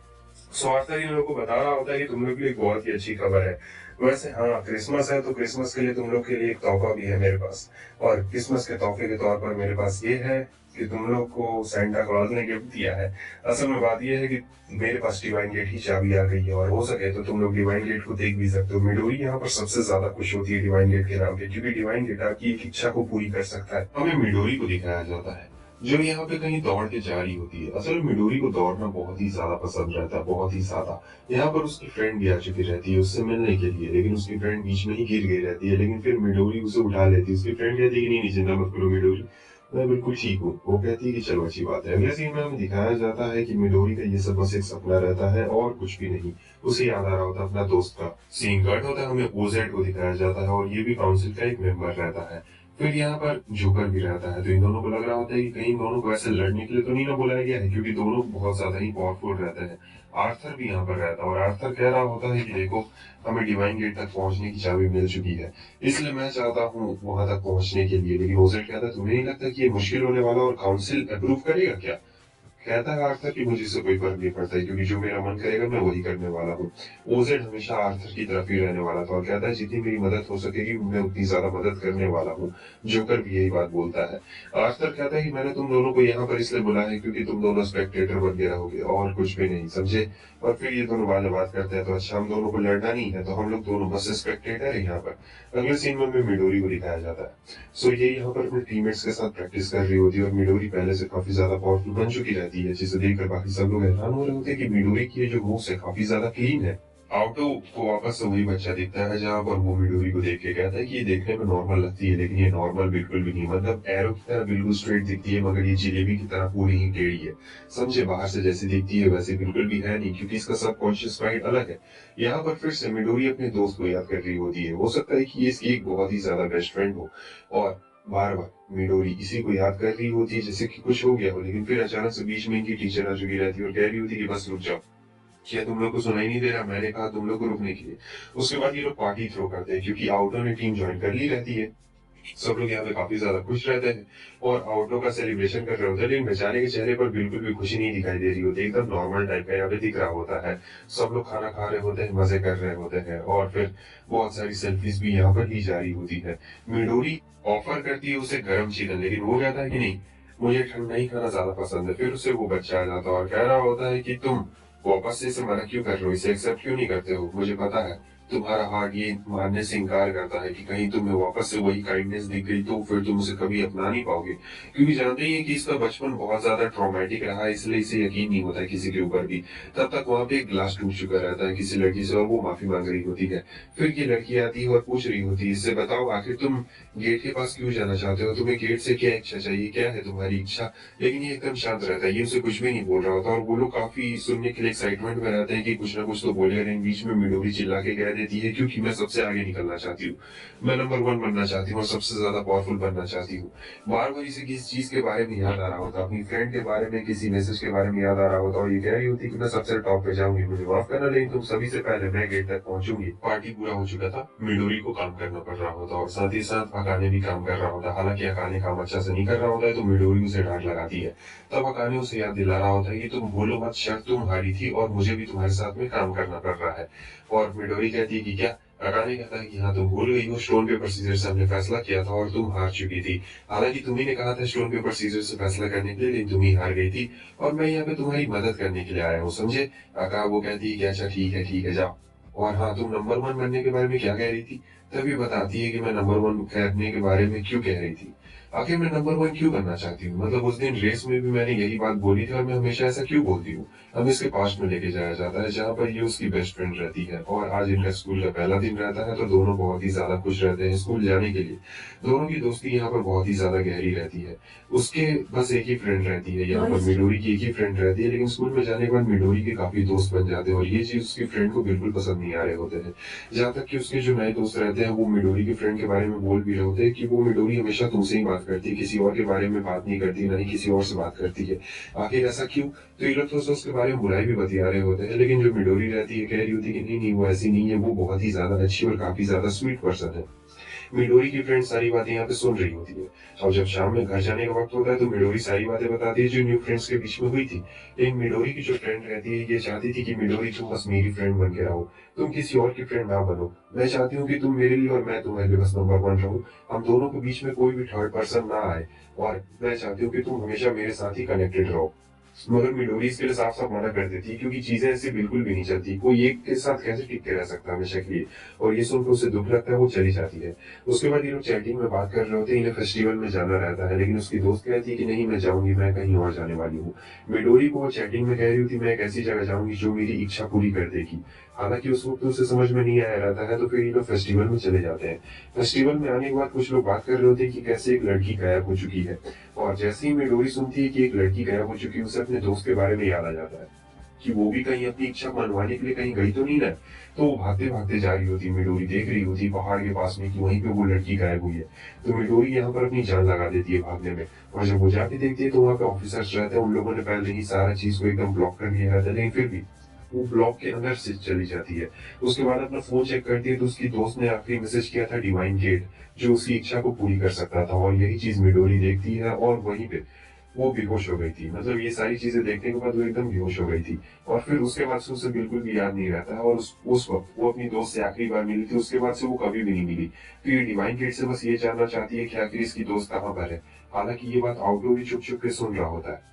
स्वार्थ इन लोगों को बता रहा होता है कि तुम लोग के लिए एक बहुत ही अच्छी खबर है। वैसे हाँ, क्रिसमस है तो क्रिसमस के लिए तुम लोग के लिए एक तोहफा भी है मेरे पास। और क्रिसमस के तोहफे के तौर पर मेरे पास ये है कि तुम लोग को सेंटा क्लॉज ने गिफ्ट दिया है। असल में बात ये है कि मेरे पास डिवाइन गेट की चाबी आ गई है, और हो सके तो तुम लोग डिवाइन गेट को देख भी सकते हो। मिडोरी यहाँ पर सबसे ज्यादा खुश होती है डिवाइन गेट के नाम पे, क्योंकि डिवाइन गेट आपकी एक इच्छा को पूरी कर सकता है। हमें मिडोरी को दिखाया जाता है जो यहाँ पे कहीं दौड़ के जा रही होती है। असल में मिडोरी को दौड़ना बहुत ही ज्यादा पसंद रहता है, बहुत ही ज्यादा। यहाँ पर उसकी फ्रेंड भी आ चुकी रहती है उससे मिलने के लिए, लेकिन उसकी फ्रेंड बीच में ही गिर गई रहती है। लेकिन फिर मिडोरी उसे उठा लेती है। उसकी फ्रेंड कहती है कि नहीं नहीं, चिंता मत करो मिडोरी, मैं बिल्कुल ठीक हूँ। वो कहती है कि चलो अच्छी बात है। अगले सीन में हमें दिखाया जाता है कि मिडोरी का ये सब बस एक सपना रहता है और कुछ भी नहीं। उसे याद आ रहा होता है अपना दोस्त का। सीन कट होता है, हमें ओजेड को दिखाया जाता है और ये भी काउंसिल का एक मेंबर रहता है। फिर यहाँ पर जोकर भी रहता है, तो इन दोनों को लग रहा होता है कि कहीं दोनों को ऐसे लड़ने के लिए तो नहीं ना बुलाया गया है, क्योंकि दोनों बहुत ज्यादा ही पावरफुल रहते हैं। आर्थर भी यहाँ पर रहता है और आर्थर कह रहा होता है कि देखो, हमें डिवाइन गेट तक पहुंचने की चाबी मिल चुकी है, इसलिए मैं चाहता हूँ वहां तक पहुंचने के लिए। लेकिन ओजेड कहता है तुम्हें नहीं लगता कि ये मुश्किल होने वाला और काउंसिल अप्रूव करेगा क्या? कहता है आर्थर कि मुझे इससे कोई फर्क नहीं पड़ता है, क्योंकि जो मेरा मन करेगा मैं वही करने वाला हूँ। ओजेड हमेशा आर्थर की तरफ ही रहने वाला था और कहता है जितनी मेरी मदद हो सकेगी मैं उतनी ज्यादा मदद करने वाला हूँ। जोकर भी यही बात बोलता है। आर्थर कहता है कि मैंने तुम दोनों को यहाँ पर इसलिए बुलाया है क्योंकि तुम दोनों स्पेक्टेटर बन के रहोगे और कुछ भी नहीं, समझे? और फिर ये दोनों बात करते हैं, तो अच्छा हम दोनों को लड़ना नहीं है, तो हम लोग दोनों बस स्पेक्टेटर है यहाँ पर। अगले सीन में हमें मिडोरी को दिखाया जाता है। सो ये यहाँ पर अपने टीममेट्स के साथ प्रैक्टिस कर रही होती है और मिडोरी पहले से काफी ज्यादा पावरफुल बन चुकी रहती है, जिसे देखकर बाकी सब लोग हैरान हो रहे होते हैं कि मिडोरी की ये जो मूव्स है काफी ज्यादा क्लीन है। आउटो को वापस से वही बच्चा दिखता है जहां पर वो मिडोरी को देख के कहता है कि ये देखने में नॉर्मल लगती है, लेकिन ये नॉर्मल बिल्कुल भी नहीं, मतलब एरो की तरह बिल्कुल स्ट्रेट दिखती है, मगर ये जिलेबी की तरह पूरी ही टेढ़ी है। समझे? बाहर से जैसी दिखती है वैसे बिल्कुल भी है नहीं, क्योंकि इसका सबकॉन्शियस माइंड अलग है। यहाँ पर फिर से मिडोरी अपने दोस्त को याद कर रही होती है। हो सकता है कि ये इसकी एक बहुत ही ज्यादा बेस्ट फ्रेंड हो, और बार बार मिडोरी इसी को याद कर रही होती है जैसे कि कुछ हो गया हो। लेकिन फिर अचानक से बीच में इनकी टीचर आ चुकी रहती है और कह रही होती है कि बस रुक जाओ, क्या तुम लोग को सुनाई नहीं दे रहा? मैंने कहा तुम लोग को रुकने के लिए। उसके बाद ये लोग पार्टी थ्रो करते हैं, क्योंकि आउटो ने टीम ज्वाइन कर ली रहती है। सब लोग यहाँ पे काफी ज्यादा खुश रहते हैं और आउटो का सेलिब्रेशन कर रहे होते हैं, लेकिन बेचारे के चेहरे पर बिल्कुल भी खुशी नहीं दिखाई दे रही होती, एकदम नॉर्मल टाइप का यहाँ पे दिख रहा होता है। सब लोग खाना खा रहे होते हैं, मजे कर रहे होते हैं और फिर बहुत सारी सेल्फीज भी यहाँ पर ली जा रही होती है। मिडोरी ऑफर करती है उसे गर्म चिकन, लेकिन वो कहता है कि नहीं, मुझे ठंडा ही खाना ज्यादा पसंद है। फिर उसे वो बच्चा आ जाता है और कह रहा होता है कि तुम वापस से इसे मना क्यों कर रहे हो, इसे एक्सेप्ट क्यों नहीं करते हो? मुझे पता है तुम्हारा हार्ट ये मानने से इनकार करता है कि कहीं तुम्हें वापस से वही काइंडनेस दिख गई तो फिर तुम उसे कभी अपना नहीं पाओगे, क्योंकि जानते ही है कि इसका बचपन बहुत ज्यादा ट्रॉमेटिक रहा है, इसलिए इसे यकीन नहीं होता है किसी के ऊपर भी। तब तक वहां पे एक ग्लास टूट चुका रहता है किसी लड़की से और वो माफी मांग रही होती है। फिर ये लड़की आती है और पूछ रही होती है, इससे बताओ आखिर तुम गेट के पास क्यों जाना चाहते हो, तुम्हें गेट से क्या इच्छा चाहिए, क्या है तुम्हारी इच्छा? लेकिन ये एकदम शांत रहता है, ये उसे कुछ भी नहीं बोल रहा होता और वो लोग काफी सुनने के लिए एक्साइटमेंट में रहते हैं कि कुछ ना कुछ तो बोले। लेकिन बीच में मिडोरी चिल्ला के कह देती है, क्योंकि मैं सबसे आगे निकलना चाहती हूँ, मैं नंबर 1 बनना चाहती हूँ और सबसे ज्यादा पावरफुल बनना चाहती हूँ। बार बार इसे किसी चीज के बारे में याद आ रहा होता, अपनी फ्रेंड के बारे में, किसी मैसेज के बारे में याद आ रहा होता और ये कह रही होती कि मैं सबसे टॉप पे जाऊंगी, मुझे माफ करना लेकिन तुम सभी से पहले मैं गेट तक पहुंचूंगी। पार्टी पूरा हो चुका था, मिडोरी को काम करना पड़ रहा होता और साथ ही साथ अकाने भी काम कर रहा होता। हालांकि अकाने काम अच्छा से नहीं कर रहा होता है तो मिडोरी उसे डांट लगाती है। तब अकाने उसे याद दिला रहा होता है कि तुम भूलो मत, शर्त तुम हारी थी और मुझे भी तुम्हारे साथ में काम करना पड़ रहा है। और मिडोरी कहती है कि क्या? अकाने कहता है कि हाँ तुम भूल गई हो, स्टोन पेपर सीजर से हमने फैसला किया था और तुम हार चुकी थी। हालांकि तुम्ही ने कहा था स्टोन पेपर सीजर से फैसला करने के लिए, लेकिन तुम ही हार गई थी और मैं यहाँ पे तुम्हारी मदद करने के लिए आया हूँ, समझे? अका वो कहती है कि अच्छा ठीक है जाओ। और हाँ, तुम नंबर 1 बनने के बारे में क्या कह रही थी? तभी बताती है कि मैं नंबर 1 करने के बारे में क्यों कह रही थी। आखिर मैं नंबर 1 क्यों बनना चाहती हूँ? मतलब उस दिन रेस में भी मैंने यही बात बोली थी और मैं हमेशा ऐसा क्यों बोलती हूँ? हमें इसके पास्ट में लेके जाया जाता है जहाँ पर ये उसकी बेस्ट फ्रेंड रहती है और आज इनका स्कूल का पहला दिन रहता है, तो दोनों बहुत ही ज्यादा खुश रहते हैं स्कूल जाने के लिए। दोनों की दोस्ती यहाँ पर बहुत ही ज्यादा गहरी रहती है। उसके बस एक ही फ्रेंड रहती है यहाँ पर, मिडोरी की एक ही फ्रेंड रहती है, लेकिन स्कूल में जाने के बाद मिडोरी के काफी दोस्त बन जाते हैं और ये चीज उसकी फ्रेंड को बिल्कुल पसंद नहीं आ रहे होते हैं। जहाँ तक कि उसके जो नए दोस्त रहते हैं वो मिडोरी के फ्रेंड के बारे में बोल भी रहे होते हैं कि वो मिडोरी हमेशा तुमसे ही बात बात करती, किसी और के बारे में बात नहीं करती, ना ही किसी और से बात करती है। आखिर ऐसा क्यों? तो ये लोग तो उसके बारे में बुराई भी बतिया रहे होते हैं, लेकिन जो मिडोरी रहती है कह रही होती है कि नहीं नहीं वो ऐसी नहीं है, वो बहुत ही ज्यादा अच्छी और काफी ज्यादा स्वीट पर्सन है। मिडोरी की फ्रेंड सारी बातें यहाँ पे सुन रही होती है। और जब शाम में घर जाने का वक्त होता है तो मिडोरी सारी बातें बताती है जो न्यू फ्रेंड्स के बीच में हुई थी। लेकिन मिडोरी की जो फ्रेंड रहती है ये चाहती थी कि मिडोरी तुम बस मेरी फ्रेंड बन के रहो, तुम किसी और की फ्रेंड ना बनो। मैं चाहती हूँ कि तुम मेरे लिए और मैं तुम्हारे लिए बस नंबर वन रहूं, हम दोनों के बीच में कोई भी थर्ड पर्सन ना आए। और मैं चाहती हूँ कि तुम हमेशा मेरे साथ ही कनेक्टेड रहो। मगर मिडोरी इसके लिए साफ साफ मना कर देती है, क्योंकि चीजें ऐसे बिल्कुल भी नहीं चलती। कोई एक के साथ कैसे टिक के रह सकता है हमेशा के लिए? और ये सुनकर उसे दुख लगता है, वो चली जाती है। उसके बाद ये लोग चैटिंग में बात कर रहे होते हैं, इन्हें फेस्टिवल में जाना रहता है, लेकिन उसकी दोस्त कहती है कि नहीं मैं जाऊंगी, मैं कहीं और जाने वाली हूँ। मिडोरी को वो चैटिंग में कह रही होती मैं एक ऐसी जगह जाऊंगी जो मेरी इच्छा पूरी कर देगी। हालांकि उस वक्त उसे समझ में नहीं आया रहता है, तो फिर ये लोग फेस्टिवल में चले जाते हैं। फेस्टिवल में आने के बाद कुछ लोग बात कर रहे होते हैं कि कैसे एक लड़की गायब हो चुकी है। और जैसे ही मिडोरी सुनती है कि एक लड़की गायब हो चुकी है, उसे अपने दोस्त के बारे में याद आ जाता है कि वो भी कहीं अपनी इच्छा मनवाने के लिए कहीं गई तो नहीं ना। तो वो भागते भागते जा रही होती, मिडोरी देख रही होती पहाड़ के पास में कि वहीं पे वो लड़की गायब हुई है। तो मिडोरी यहाँ पर अपनी जान लगा देती है भागने में। और जब वो जाके देखती है तो वहाँ पे ऑफिसर्स रहते हैं, उन लोगों ने पहले ही सारा चीज को एकदम ब्लॉक कर दिया रहता है, लेकिन फिर भी वो ब्लॉक के अंदर से चली जाती है। उसके बाद अपना फोन चेक करती है तो उसकी दोस्त ने आखिरी मैसेज किया था डिवाइन गेट, जो उसकी इच्छा को पूरी कर सकता था। और यही चीज मिडोरी देखती है और वहीं पे वो बेहोश हो गई थी। मतलब ये सारी चीजें देखने के बाद वो एकदम बेहोश हो गई थी। और फिर उसके बाद से उसे बिल्कुल भी याद नहीं रहता है। और उस वक्त वो अपनी दोस्त से आखिरी बार मिली थी, उसके बाद से वो कभी भी नहीं मिली। तो ये डिवाइन गेट से बस ये जानना चाहती है कि आखिर इसकी दोस्त कहाँ पर है। हालांकि ये बात आउटडोर भी चुप चुप के सुन रहा होता है।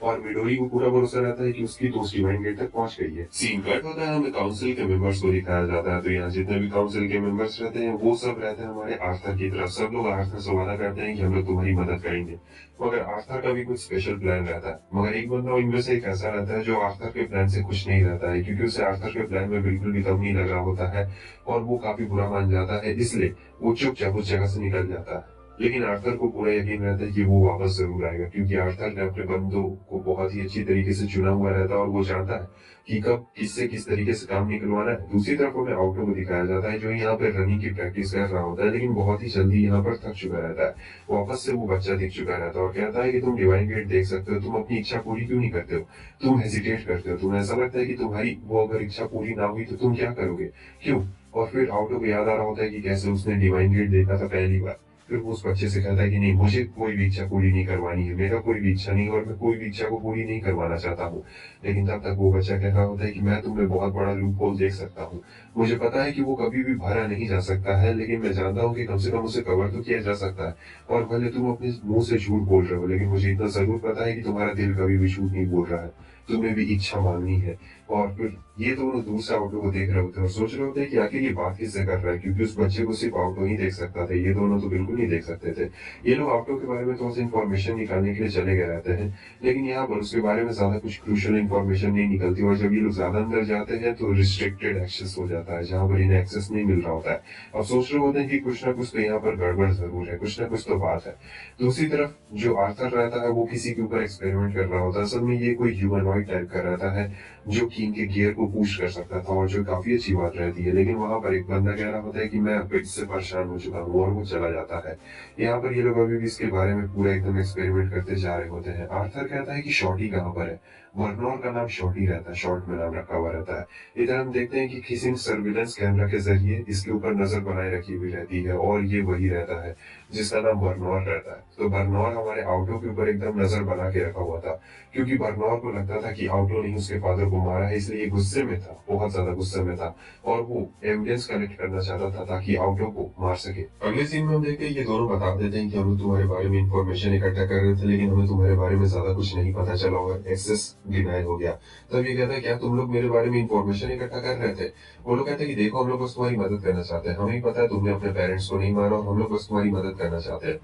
और मिडोरी को पूरा भरोसा रहता है कि उसकी दोस्त डिवाइन गेट तक पहुंच गई है। सीन कट होता है, हमें काउंसिल के मेंबर्स को दिखाया जाता है। तो यहाँ जितने भी काउंसिल के मेंबर्स रहते हैं वो सब रहते हैं हमारे आर्थर की तरफ। सब लोग आर्थर से वादा करते हैं कि हम लोग तुम्हारी मदद करेंगे। मगर आर्थर का भी कुछ स्पेशल प्लान रहता है। मगर एक बंदा इनमें से एक ऐसा रहता है जो आर्थर के प्लान से खुश नहीं रहता है, क्योंकि उसे आर्थर के प्लान में बिल्कुल भी दम नहीं लग रहा होता है और वो काफी बुरा मान जाता है। इसलिए वो चुपचाप उस जगह से निकल जाता है। लेकिन आर्थर को पूरा यकीन रहता है कि वो वापस जरूर आएगा, क्योंकि आर्थर ने अपने बंदों को बहुत ही अच्छी तरीके से चुना हुआ रहता है और वो जानता है कि कब किससे किस तरीके से काम निकलवाना है। दूसरी तरफ हमें आउटो को दिखाया जाता है जो यहाँ पे रनिंग की प्रैक्टिस कर रहा होता है, लेकिन बहुत ही जल्दी यहाँ पर थक चुका रहता है। वापस से वो बच्चा दिख चुका रहता है और कहता है कि तुम डिवाइन गेट देख सकते हो, तुम अपनी इच्छा पूरी क्यों नहीं करते हो? तुम हेजिटेट करते हो, तुम्हें ऐसा लगता है कि तुम्हारी वो अगर इच्छा पूरी ना हुई तो तुम क्या करोगे, क्यों? और फिर आउटो को याद आ रहा होता है कि कैसे उसने डिवाइन गेट देखा था पहली बार। फिर वो उस बच्चे से कहता है कि नहीं, मुझे कोई भी इच्छा पूरी नहीं करवानी है, मेरा कोई भी इच्छा नहीं और मैं कोई भी इच्छा को पूरी नहीं करवाना चाहता हूँ। लेकिन तब तक वो बच्चा कह रहा होता है कि मैं तुम्हें बहुत बड़ा लूप होल देख सकता हूँ। मुझे पता है कि वो कभी भी भरा नहीं जा सकता है, लेकिन मैं जानता हूँ कि कम से कम उसे कवर तो किया जा सकता है। और भले तुम अपने मुंह से झूठ बोल रहे हो, लेकिन मुझे इतना जरूर पता है कि तुम्हारा दिल कभी भी झूठ नहीं बोल रहा है, तुम्हें भी इच्छा मांगनी है। और फिर ये दोनों दूर से आउटो को देख रहे होते हैं और सोच रहे होते हैं कि आखिर ये बात किससे कर रहा है, क्योंकि उस बच्चे को सिर्फ आउटो ही देख सकता था, ये दोनों तो बिल्कुल नहीं देख सकते थे। ये लोग आउटो के बारे में थोड़ा सा इन्फॉर्मेशन निकालने के लिए चले गए रहते हैं, लेकिन यहाँ पर उसके बारे में ज्यादा कुछ क्रूशियल इन्फॉर्मेशन नहीं निकलती। और जब ये लोग ज्यादा अंदर जाते हैं तो रिस्ट्रिक्टेड एक्सेस हो जाता है, जहाँ पर इन्हें एक्सेस नहीं मिल रहा होता है। और सोच रहे होते हैं कि कुछ ना कुछ तो यहाँ पर गड़बड़ जरूर है, कुछ ना कुछ तो बात है। दूसरी तरफ जो आर्थर रहता है वो किसी के ऊपर एक्सपेरिमेंट कर रहा होता है। असल में ये कोई ह्यूमनॉइड टाइप का रहता है जो कि इनके गियर को पुश कर सकता था, और जो काफी अच्छी बात रहती है। लेकिन वहां पर एक बंदा कह रहा होता है कि मैं अब इससे परेशान हो चुका हूँ, और वो चला जाता है। यहाँ पर ये लोग अभी भी इसके बारे में पूरा एकदम एक्सपेरिमेंट करते जा रहे होते हैं। आर्थर कहता है कि शॉर्टी कहाँ पर है। बर्नौर का नाम शॉर्टी रहता है, शॉर्ट में नाम रखा हुआ रहता है। इधर हम देखते हैं कि किसी सर्विलेंस कैमरा के जरिए इसके ऊपर नजर बनाए रखी हुई रहती है, और ये वही रहता है जिसका नाम बर्नौर रहता है। तो बर्नौर हमारे आउटो के ऊपर एकदम नजर बना के रखा हुआ था, क्योंकि बर्नौर को लगता था कि आउटो ने उसके फादर को मारा है, इसलिए गुस्से में था, बहुत ज्यादा गुस्से में था, और वो एविडेंस कलेक्ट करना चाहता था ताकि आउटो को मार सके। अगले सीन में हम देखते हैं ये दोनों बता देते हैं कि हम लोग तुम्हारे बारे में इंफॉर्मेशन इकट्ठा कर रहे थे, लेकिन हमें तुम्हारे बारे में ज्यादा कुछ नहीं पता चला और एक्सेस डिनाई हो गया। तब ये कहता है क्या तुम लोग मेरे बारे में इंफॉर्मेशन इकट्ठा कर रहे थे? वो लोग कहते हैं कि देखो हम लोग बस तुम्हारी मदद करना चाहते हैं, हमें पता है तुमने अपने पेरेंट्स को नहीं मारा और हम लोग बस तुम्हारी मदद करना चाहते हैं।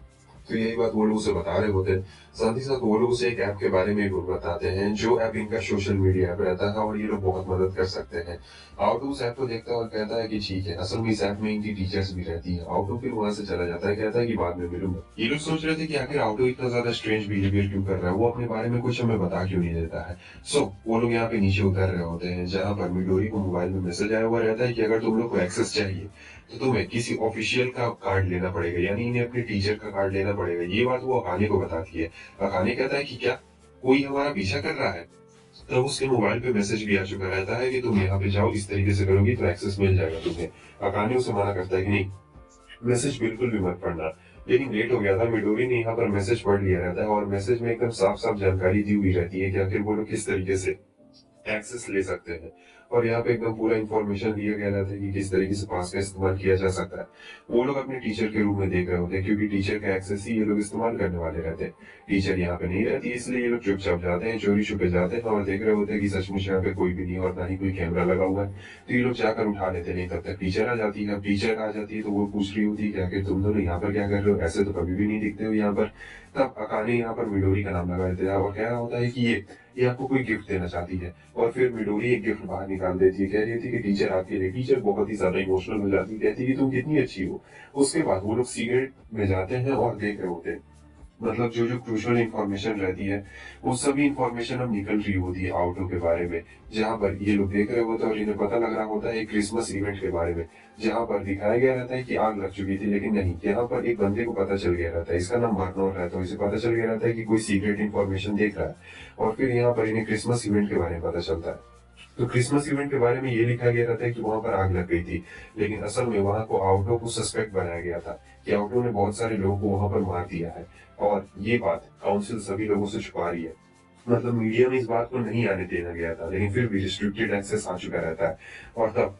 तो यही बात वो लोग उसे बता रहे होते हैं। साथ ही साथ वो लोग उसे एक ऐप के बारे में भी बताते हैं, जो ऐप इनका सोशल मीडिया ऐप रहता है और ये लोग बहुत मदद कर सकते हैं। आउटो उस ऐप को देखता है और कहता है कि ठीक है, असल में इस ऐप में इनकी टीचर्स भी रहती है। आउटो फिर वहां से चला जाता है, कहता है कि बाद में मिलूंगा। ये लोग सोच रहे थे कि आखिर आउटो इतना ज्यादा स्ट्रेंज बिहेवियर क्यों कर रहा है, वो अपने बारे में कुछ हमें बता क्यों नहीं देता है। वो लोग यहाँ पे नीचे उतर रहे होते हैं, जहाँ पर मिडोरी को मोबाइल में मैसेज आया हुआ रहता है कि अगर तुम लोग को एक्सेस चाहिए तो तुम्हें किसी ऑफिशियल का कार्ड लेना पड़ेगा, यानी इन्हें अपने टीचर का कार्ड लेना पड़ेगा। ये बात वो अकाने को बताती है। अकाने कहता है कि क्या कोई हमारा पीछा कर रहा है? तब उसके मोबाइल पे मैसेज भी आ चुका रहता है कि तुम यहाँ पे जाओ, इस तरीके से करोगी तो एक्सेस मिल जाएगा तुम्हें। अकाने उसे मना करता है कि नहीं, मैसेज बिल्कुल भी मत पढ़ना। लेकिन लेट हो गया था, मिडोरी ने यहाँ पर मैसेज पढ़ लिया रहता है और मैसेज में एकदम साफ साफ जानकारी दी हुई रहती है कि आखिर वो लोग किस तरीके से एक्सेस ले सकते हैं। और यहाँ पे एकदम पूरा इंफॉर्मेशन दिया गया रहता है कि किस तरीके से पास का इस्तेमाल किया जा सकता है। वो लोग अपने टीचर के रूप में देख रहे होते हैं, क्योंकि टीचर का एक्सेस ही ये लोग इस्तेमाल करने वाले रहते हैं। टीचर यहाँ पे नहीं रहती, इसलिए ये लोग चुपचाप जाते हैं, चोरी छुपे जाते हैं और देख रहे होते हैं कि सचमुच यहाँ पे कोई भी नहीं और ना ही कोई कैमरा लगा हुआ है। तो ये लोग जाकर उठा लेते नहीं, तब तक टीचर आ जाती है। अब टीचर आ जाती है तो वो पूछ रही होती है कि आखिर तुम दोनों यहाँ पर क्या कर रहे हो, ऐसे तो कभी भी नहीं दिखते हो यहाँ पर। तब अकाने यहाँ पर मिडोरी का नाम लगा देता है और कह रहा होता है कि ये आपको कोई गिफ्ट देना चाहती है। और फिर मिडोरी एक गिफ्ट बाहर निकाल देती है, कह रही थी कि टीचर आपके लिए। टीचर बहुत ही ज्यादा इमोशनल हो जाती है, कहती है कि तुम कितनी अच्छी हो। उसके बाद वो लोग सिगरेट में जाते हैं और देख रहे होते हैं, मतलब जो जो क्रूशियल इंफॉर्मेशन रहती है वो सभी इंफॉर्मेशन अब निकल रही होती है ऑटो के बारे में। जहां पर ये लोग देख रहे होते हैं और इन्हें पता लग रहा होता है एक क्रिसमस इवेंट के बारे में, जहां पर दिखाया गया रहता है कि आग लग चुकी थी। लेकिन नहीं, यहाँ पर एक बंदे को पता चल गया रहता है, इसका नाम बर्नोर रहता है, इसे पता चल गया रहता है कि कोई सीक्रेट इंफॉर्मेशन देख रहा है। और फिर यहाँ पर इन्हें क्रिसमस इवेंट के बारे में पता चलता है। तो क्रिसमस इवेंट के बारे में ये लिखा गया रहता है कि वहां पर आग लग गई थी, लेकिन असल में वहां को आउटो को सस्पेक्ट बनाया गया था कि आउटो ने बहुत सारे लोगों को वहां पर मार दिया है। और ये बात काउंसिल सभी लोगों से छुपा रही है, मतलब मीडिया में इस बात को नहीं आने देना गया था, लेकिन फिर भी रिस्ट्रिक्टेड एक्सेस आ चुका रहता है। और तब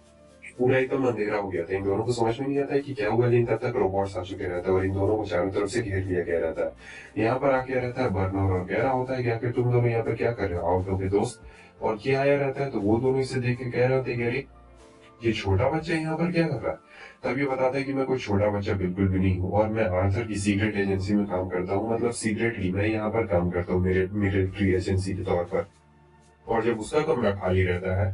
पूरा एकदम अंधेरा हो गया था, इन दोनों को समझ में नहीं आता है कि क्या हुआ, लेकिन तब तक रोबोट्स आ चुके रहते हैं और इन दोनों को चारों तरफ से घेर लिया गया रहता है। यहाँ पर आके रहता है बर्नर और कह रहा होता है कि आखिर तुम दोनों यहाँ पर क्या कर रहे हो आउटो के दोस्त। और ये आया रहता है तो वो दोनों इसे देख के कह रहे होते हैं कि अरे ये छोटा बच्चा यहाँ पर क्या कर रहा है। तब ये बताता है कि मैं कोई छोटा बच्चा बिल्कुल भी नहीं हूँ और मैं आर्थर की सीक्रेट एजेंसी में काम करता हूँ, मतलब सीक्रेटली मैं यहाँ पर काम करता हूँ मेरे मिलिट्री एजेंसी के तौर पर। और जब उसका कमरा खाली रहता है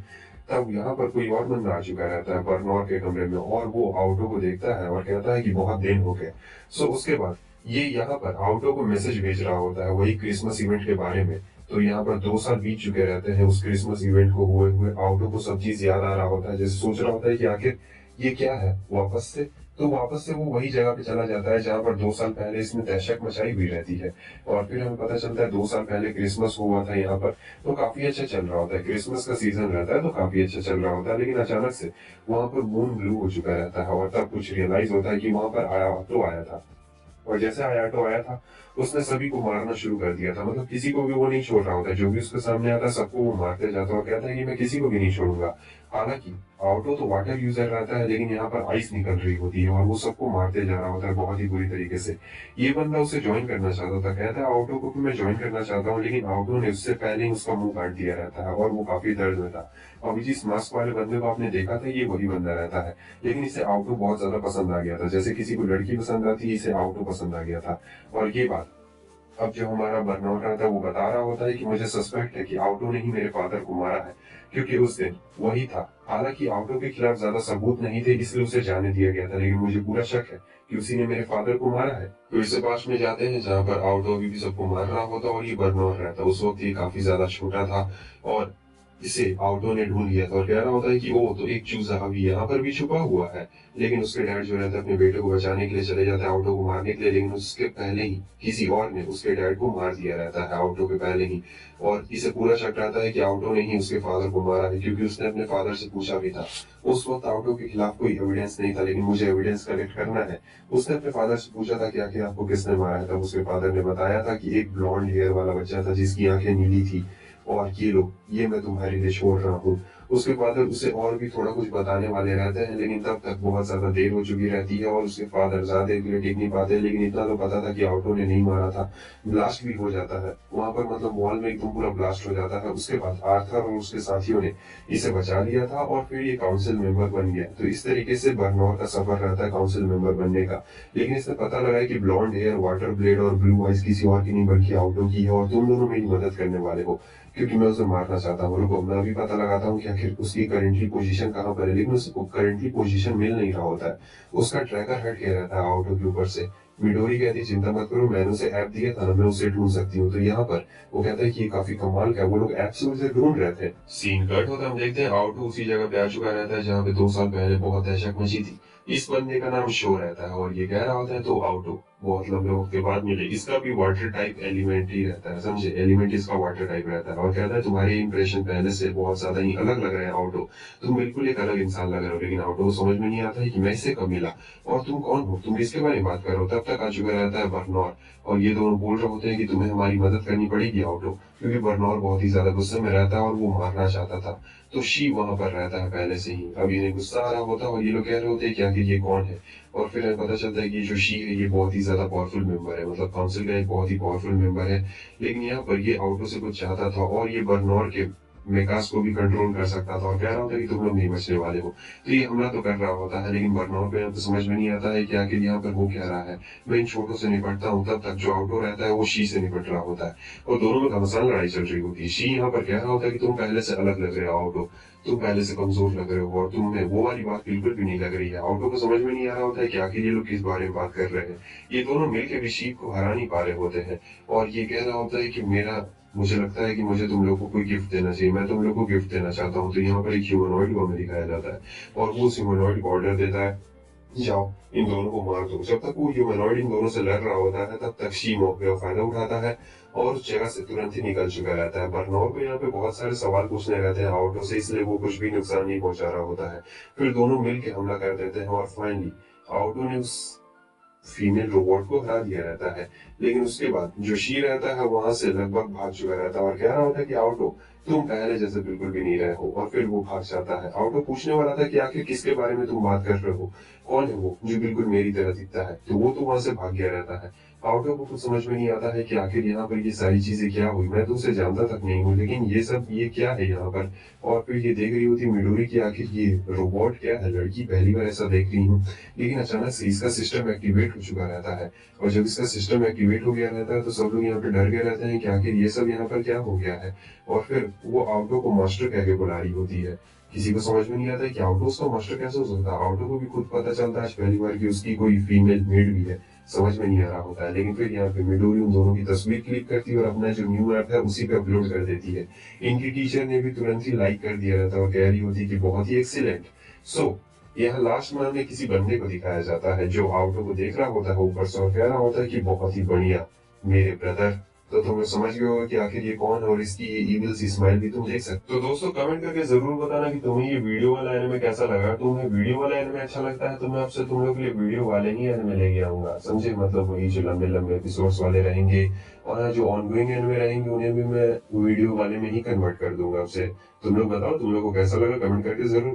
तब यहाँ पर कोई और बंदा आ चुका रहता है बर्नौर के कमरे में और वो आउटो को देखता है और कहता है कि बहुत दिन हो गए। सो उसके बाद ये यहाँ पर आउटो को मैसेज भेज रहा होता है वही क्रिसमस इवेंट के बारे में। तो यहाँ पर 2 साल बीत चुके रहते हैं उस क्रिसमस इवेंट को हुए हुए, आउटो को सब चीज याद आ रहा होता है, जैसे सोच रहा होता है कि आखिर ये क्या है वापस से। तो वापस से वो वही जगह पे चला जाता है जहां पर 2 साल पहले इसने दहशत मचाई हुई रहती है। और फिर हमें पता चलता है 2 साल पहले क्रिसमस हुआ था यहाँ पर, तो काफी अच्छा चल रहा होता है, क्रिसमस का सीजन रहता है तो काफी अच्छा चल रहा होता है। लेकिन अचानक से वहां पर मून ब्लू हो चुका रहता है और तब कुछ रियलाइज होता है कि वहां पर आयाटो आया था। और जैसे आयाटो आया था उसने सभी को मारना शुरू कर दिया था, मतलब किसी को भी वो नहीं छोड़ रहा होता, जो भी उसके सामने आता है सबको वो मारते जाता और कहता है कि मैं किसी को भी नहीं छोड़ूंगा। हालांकि आउटो तो वाटर यूजर रहता है, लेकिन यहाँ पर आइस निकल रही होती है और वो सबको मारते जा रहा होता है बहुत ही बुरी तरीके से। ये बंदा उसे ज्वाइन करना चाहता था, कहता है आउटो को कि मैं ज्वाइन करना चाहता हूँ, लेकिन आउटो ने उससे पहले ही उसका मुंह काट दिया रहता है और वो काफी दर्द में था। अभी जिस मास्क वाले बंदे को आपने देखा था ये वही बंदा रहता है, लेकिन इसे आउटो बहुत ज्यादा पसंद आ गया था, जैसे किसी को लड़की पसंद आती है इसे आउटो पसंद आ गया था। और ये बात अब जो हमारा बर्नआउट रहता है वो बता रहा होता है कि मुझे सस्पेक्ट है कि आउटो ने ही मेरे फादर को मारा है, क्योंकि उस दिन वही था। हालांकि आउटो के खिलाफ ज्यादा सबूत नहीं थे इसलिए उसे जाने दिया गया था, लेकिन मुझे पूरा शक है कि उसी ने मेरे फादर को मारा है। तो इसे पास में जाते हैं जहाँ पर आउटो अभी भी सबको मार रहा होता और ये बर्नआउट रहता। उस वक्त ये काफी ज्यादा छोटा था और इसे आउटो ने ढूंढ लिया था और कह रहा होता है कि ओ तो एक चूजा अभी यहाँ पर भी छुपा हुआ है। लेकिन उसके डैड जो रहता है अपने बेटे को बचाने के लिए चले जाते हैं आउटो को मारने के लिए, लेकिन उसके पहले ही किसी और ने उसके डैड को मार दिया रहता है आउटो के पहले ही। और इसे पूरा शक रहता है कि आउटो ने ही उसके फादर को मारा है, क्योंकि उसने अपने फादर से पूछा भी था। उस वक्त आउटो के खिलाफ कोई एविडेंस नहीं था, लेकिन मुझे एविडेंस कलेक्ट करना है। उसने अपने फादर से पूछा था कि आखिर आपको किसने मारा है, तब उसके फादर ने बताया था कि एक ब्लॉन्ड हेयर वाला बच्चा था जिसकी आंखें नीली थी और ये लो ये मैं तुम्हारे लिए छोड़ रहा हूँ। उसके फादर उसे और भी थोड़ा कुछ बताने वाले रहते हैं, लेकिन तब तक बहुत ज्यादा देर हो चुकी रहती है और उसके फादर ज्यादा देर के लिए टिक नहीं पाते। लेकिन इतना तो पता था कि आउटो ने नहीं मारा था। ब्लास्ट भी हो जाता है वहां पर, मतलब मॉल में एकदम पूरा ब्लास्ट हो जाता है। उसके बाद आर्थर और उसके साथियों ने इसे बचा लिया था और फिर ये काउंसिल मेंबर बन गया। तो इस तरीके से बर्नौर का सफर रहता है काउंसिल मेंबर बनने का। लेकिन इसने पता लगाया कि ब्लॉन्ड हेयर, वाटर ब्लेड और ब्लू आइज किसी और की नहीं बल्कि आउटो की है और तुम दोनों मेरी मदद करने वाले हो, क्योंकि मैं उसे मारना चाहता हूँ। रुको मैं अभी पता लगाता हूँ कि आखिर उसकी करेंटली पोजीशन कहाँ पर है। लेकिन उसको करेंटली पोजीशन मिल नहीं रहा होता है, उसका ट्रैकर हट गया रहता है आउटो के ऊपर से। मिडोरी कहती है चिंता मत करो, मैंने उसे ऐप दिया था ना, मैं उसे ढूंढ सकती हूँ। तो यहाँ पर वो कहता है कि ये काफी कमाल का है, वो लोग ऐप से उसे ढूंढ रहे थे। सीन कट होता हम देखते हैं आउटो उसी जगह पे आ चुका रहता है जहाँ पे 2 साल पहले बहुत दहशत मची थी। इस बंदे का नाम शो रहता है और ये कह रहा होता है तो ऑटो बहुत लंबे वक्त के बाद मिले। इसका भी वाटर टाइप एलिमेंट ही रहता है, समझे, एलिमेंट इसका वाटर टाइप रहता है और कहता है तुम्हारे इंप्रेशन पहले से बहुत ज्यादा ही अलग लग रहे हैं ऑटो, तुम बिल्कुल एक अलग इंसान लग रहे हो। लेकिन ऑटो को समझ में नहीं आता है कि मैं इससे कब मिला और तुम कौन हो, तुम किसके बारे में बात कर रहे हो। तब तक आ चुका रहता है बर्नौर और ये दोनों बोल रहे होते हैं कि तुम्हें हमारी मदद करनी पड़ेगी ऑटो, क्योंकि बर्नौर बहुत ही ज्यादा गुस्से में रहता है और वो मारना चाहता था। तो शी वहां पर रहता है पहले से ही। अब इन्हें गुस्सा आ रहा होता है और ये लोग कह रहे होते हैं कि आखिर ये कौन है। और फिर हमें पता चलता है कि जो शी है ये बहुत ही ज्यादा पावरफुल मेंबर है, मतलब काउंसिल का एक बहुत ही पावरफुल मेंबर है। लेकिन यहाँ पर ये ऑटो से कुछ चाहता था और ये बर्नौर के मेकास को भी कंट्रोल कर सकता था और कह रहा होता है कि तुम लोग नहीं बचने वाले हो। तो ये हमला तो कर रहा होता है, लेकिन बर्नौर को यहाँ पे समझ में नहीं आता है कि आखिर यहाँ पर वो कह रहा है। मैं इन छोटों से निपटता हूँ, तब तक जो ऑटो रहता है वो शी से निपट रहा होता है और दोनों में घमासान लड़ाई चल रही होती है। शी यहाँ पर कह रहा होता है कि तुम पहले से अलग लग रहे हो ऑटो, तुम पहले से कमजोर लग रहे हो और तुम में वो वाली बात बिल्कुल भी नहीं लग रही है। ऑटो को समझ में नहीं आ रहा होता है कि आखिर ये लोग किस बारे में बात कर रहे हैं। ये दोनों मिलकर भी शीप को हरा नहीं पा रहे होते हैं और ये कह रहा होता है कि मुझे लगता है कि मुझे तुम लोगों को कोई गिफ्ट देना चाहिए, मैं तुम लोगों को गिफ्ट देना चाहता हूँ। तो यहाँ पर एक ह्यूमनॉइड को हमें दिखाया जाता है और वो उस ह्यूमनॉइड को ऑर्डर देता है, जाओ इन दोनों को मार दो। जब तक वो ह्यूमनॉइड इन दोनों से लड़ रहा होता है तब तक शी मौके का फायदा उठाता है और उस जगह से तुरंत ही निकल चुका रहता है। बर्नौर को यहाँ पे बहुत सारे सवाल पूछने रहते हैं ऑटो से, इसलिए वो कुछ भी नुकसान नहीं पहुंचा रहा होता है। फिर दोनों मिलकर हमला कर देते हैं और फाइनली ऑटो ने उस फीमेल रोबोट को हरा दिया रहता है। लेकिन उसके बाद जो शी रहता है वहां से लगभग भाग चुका रहता है और कह रहा होता है कि ऑटो तुम पहले जैसे बिल्कुल भी नहीं रहे हो। और फिर वो भाग जाता है। ऑटो पूछने वाला था कि आखिर किसके बारे में तुम बात कर रहे हो, कौन है वो जो बिल्कुल मेरी तरह दिखता है। तो वो तो वहां से भाग गया रहता है। ऑटो को कुछ समझ में नहीं आता है कि आखिर यहाँ पर ये सारी चीजें क्या हुई, मैं तो उसे जानता तक नहीं हूँ, लेकिन ये क्या है यहाँ पर। और फिर ये देख रही होती मिडोरी की आखिर ये रोबोट क्या है, लड़की पहली बार ऐसा देख रही हूँ। लेकिन अचानक से इसका सिस्टम एक्टिवेट हो चुका रहता है और जब इसका सिस्टम एक्टिवेट हो गया रहता है तो सब लोग यहाँ पे डर गए रहते हैं कि आखिर ये सब यहाँ पर क्या हो गया है। और फिर वो ऑटो को मास्टर कह के बुला रही होती है। किसी को समझ में नहीं आता है कि ऑटो उसका मास्टर कैसे हो सकता है। ऑटो को भी खुद पता चलता है आज पहली बार कि उसकी कोई फीमेल मेड भी है, समझ में नहीं आ रहा होता है। लेकिन फिर यहाँ पे मिडोरी उन दोनों की तस्वीर क्लिक करती है और अपना जो न्यू ऐप है उसी पे अपलोड कर देती है। इनकी टीचर ने भी तुरंत ही लाइक कर दिया रहता है और कह रही होती है कि बहुत ही एक्सीलेंट। सो यहाँ लास्ट में हमें किसी बंदे को दिखाया जाता है जो ऑटो को देख रहा होता है ऊपर से और कह रहा होता है कि बहुत ही बढ़िया मेरे ब्रदर। तो तुम लोग समझ गए होगा कि आखिर ये कौन है और इसकी ये इविल सी स्माइल भी तुम देख सकते हो। तो दोस्तों कमेंट करके जरूर बताना कि तुम्हें ये वीडियो वाला एनिमे कैसा लगा। तुम्हें वीडियो वाला एनिमे अच्छा लगता है तो मैं आपसे तुम लोग के लिए वीडियो वाले ही एनिमे लेके आऊंगा, समझे, मतलब वही जो लंबे लंबे एपिसोड्स वाले रहेंगे और हाँ, जो ऑनगोइंग एनिमे रहेंगे उन्हें भी मैं वीडियो वाले में ही कन्वर्ट कर दूंगा आपसे। तुम लोग बताओ तुम लोग को कैसा लगा, कमेंट करके जरूर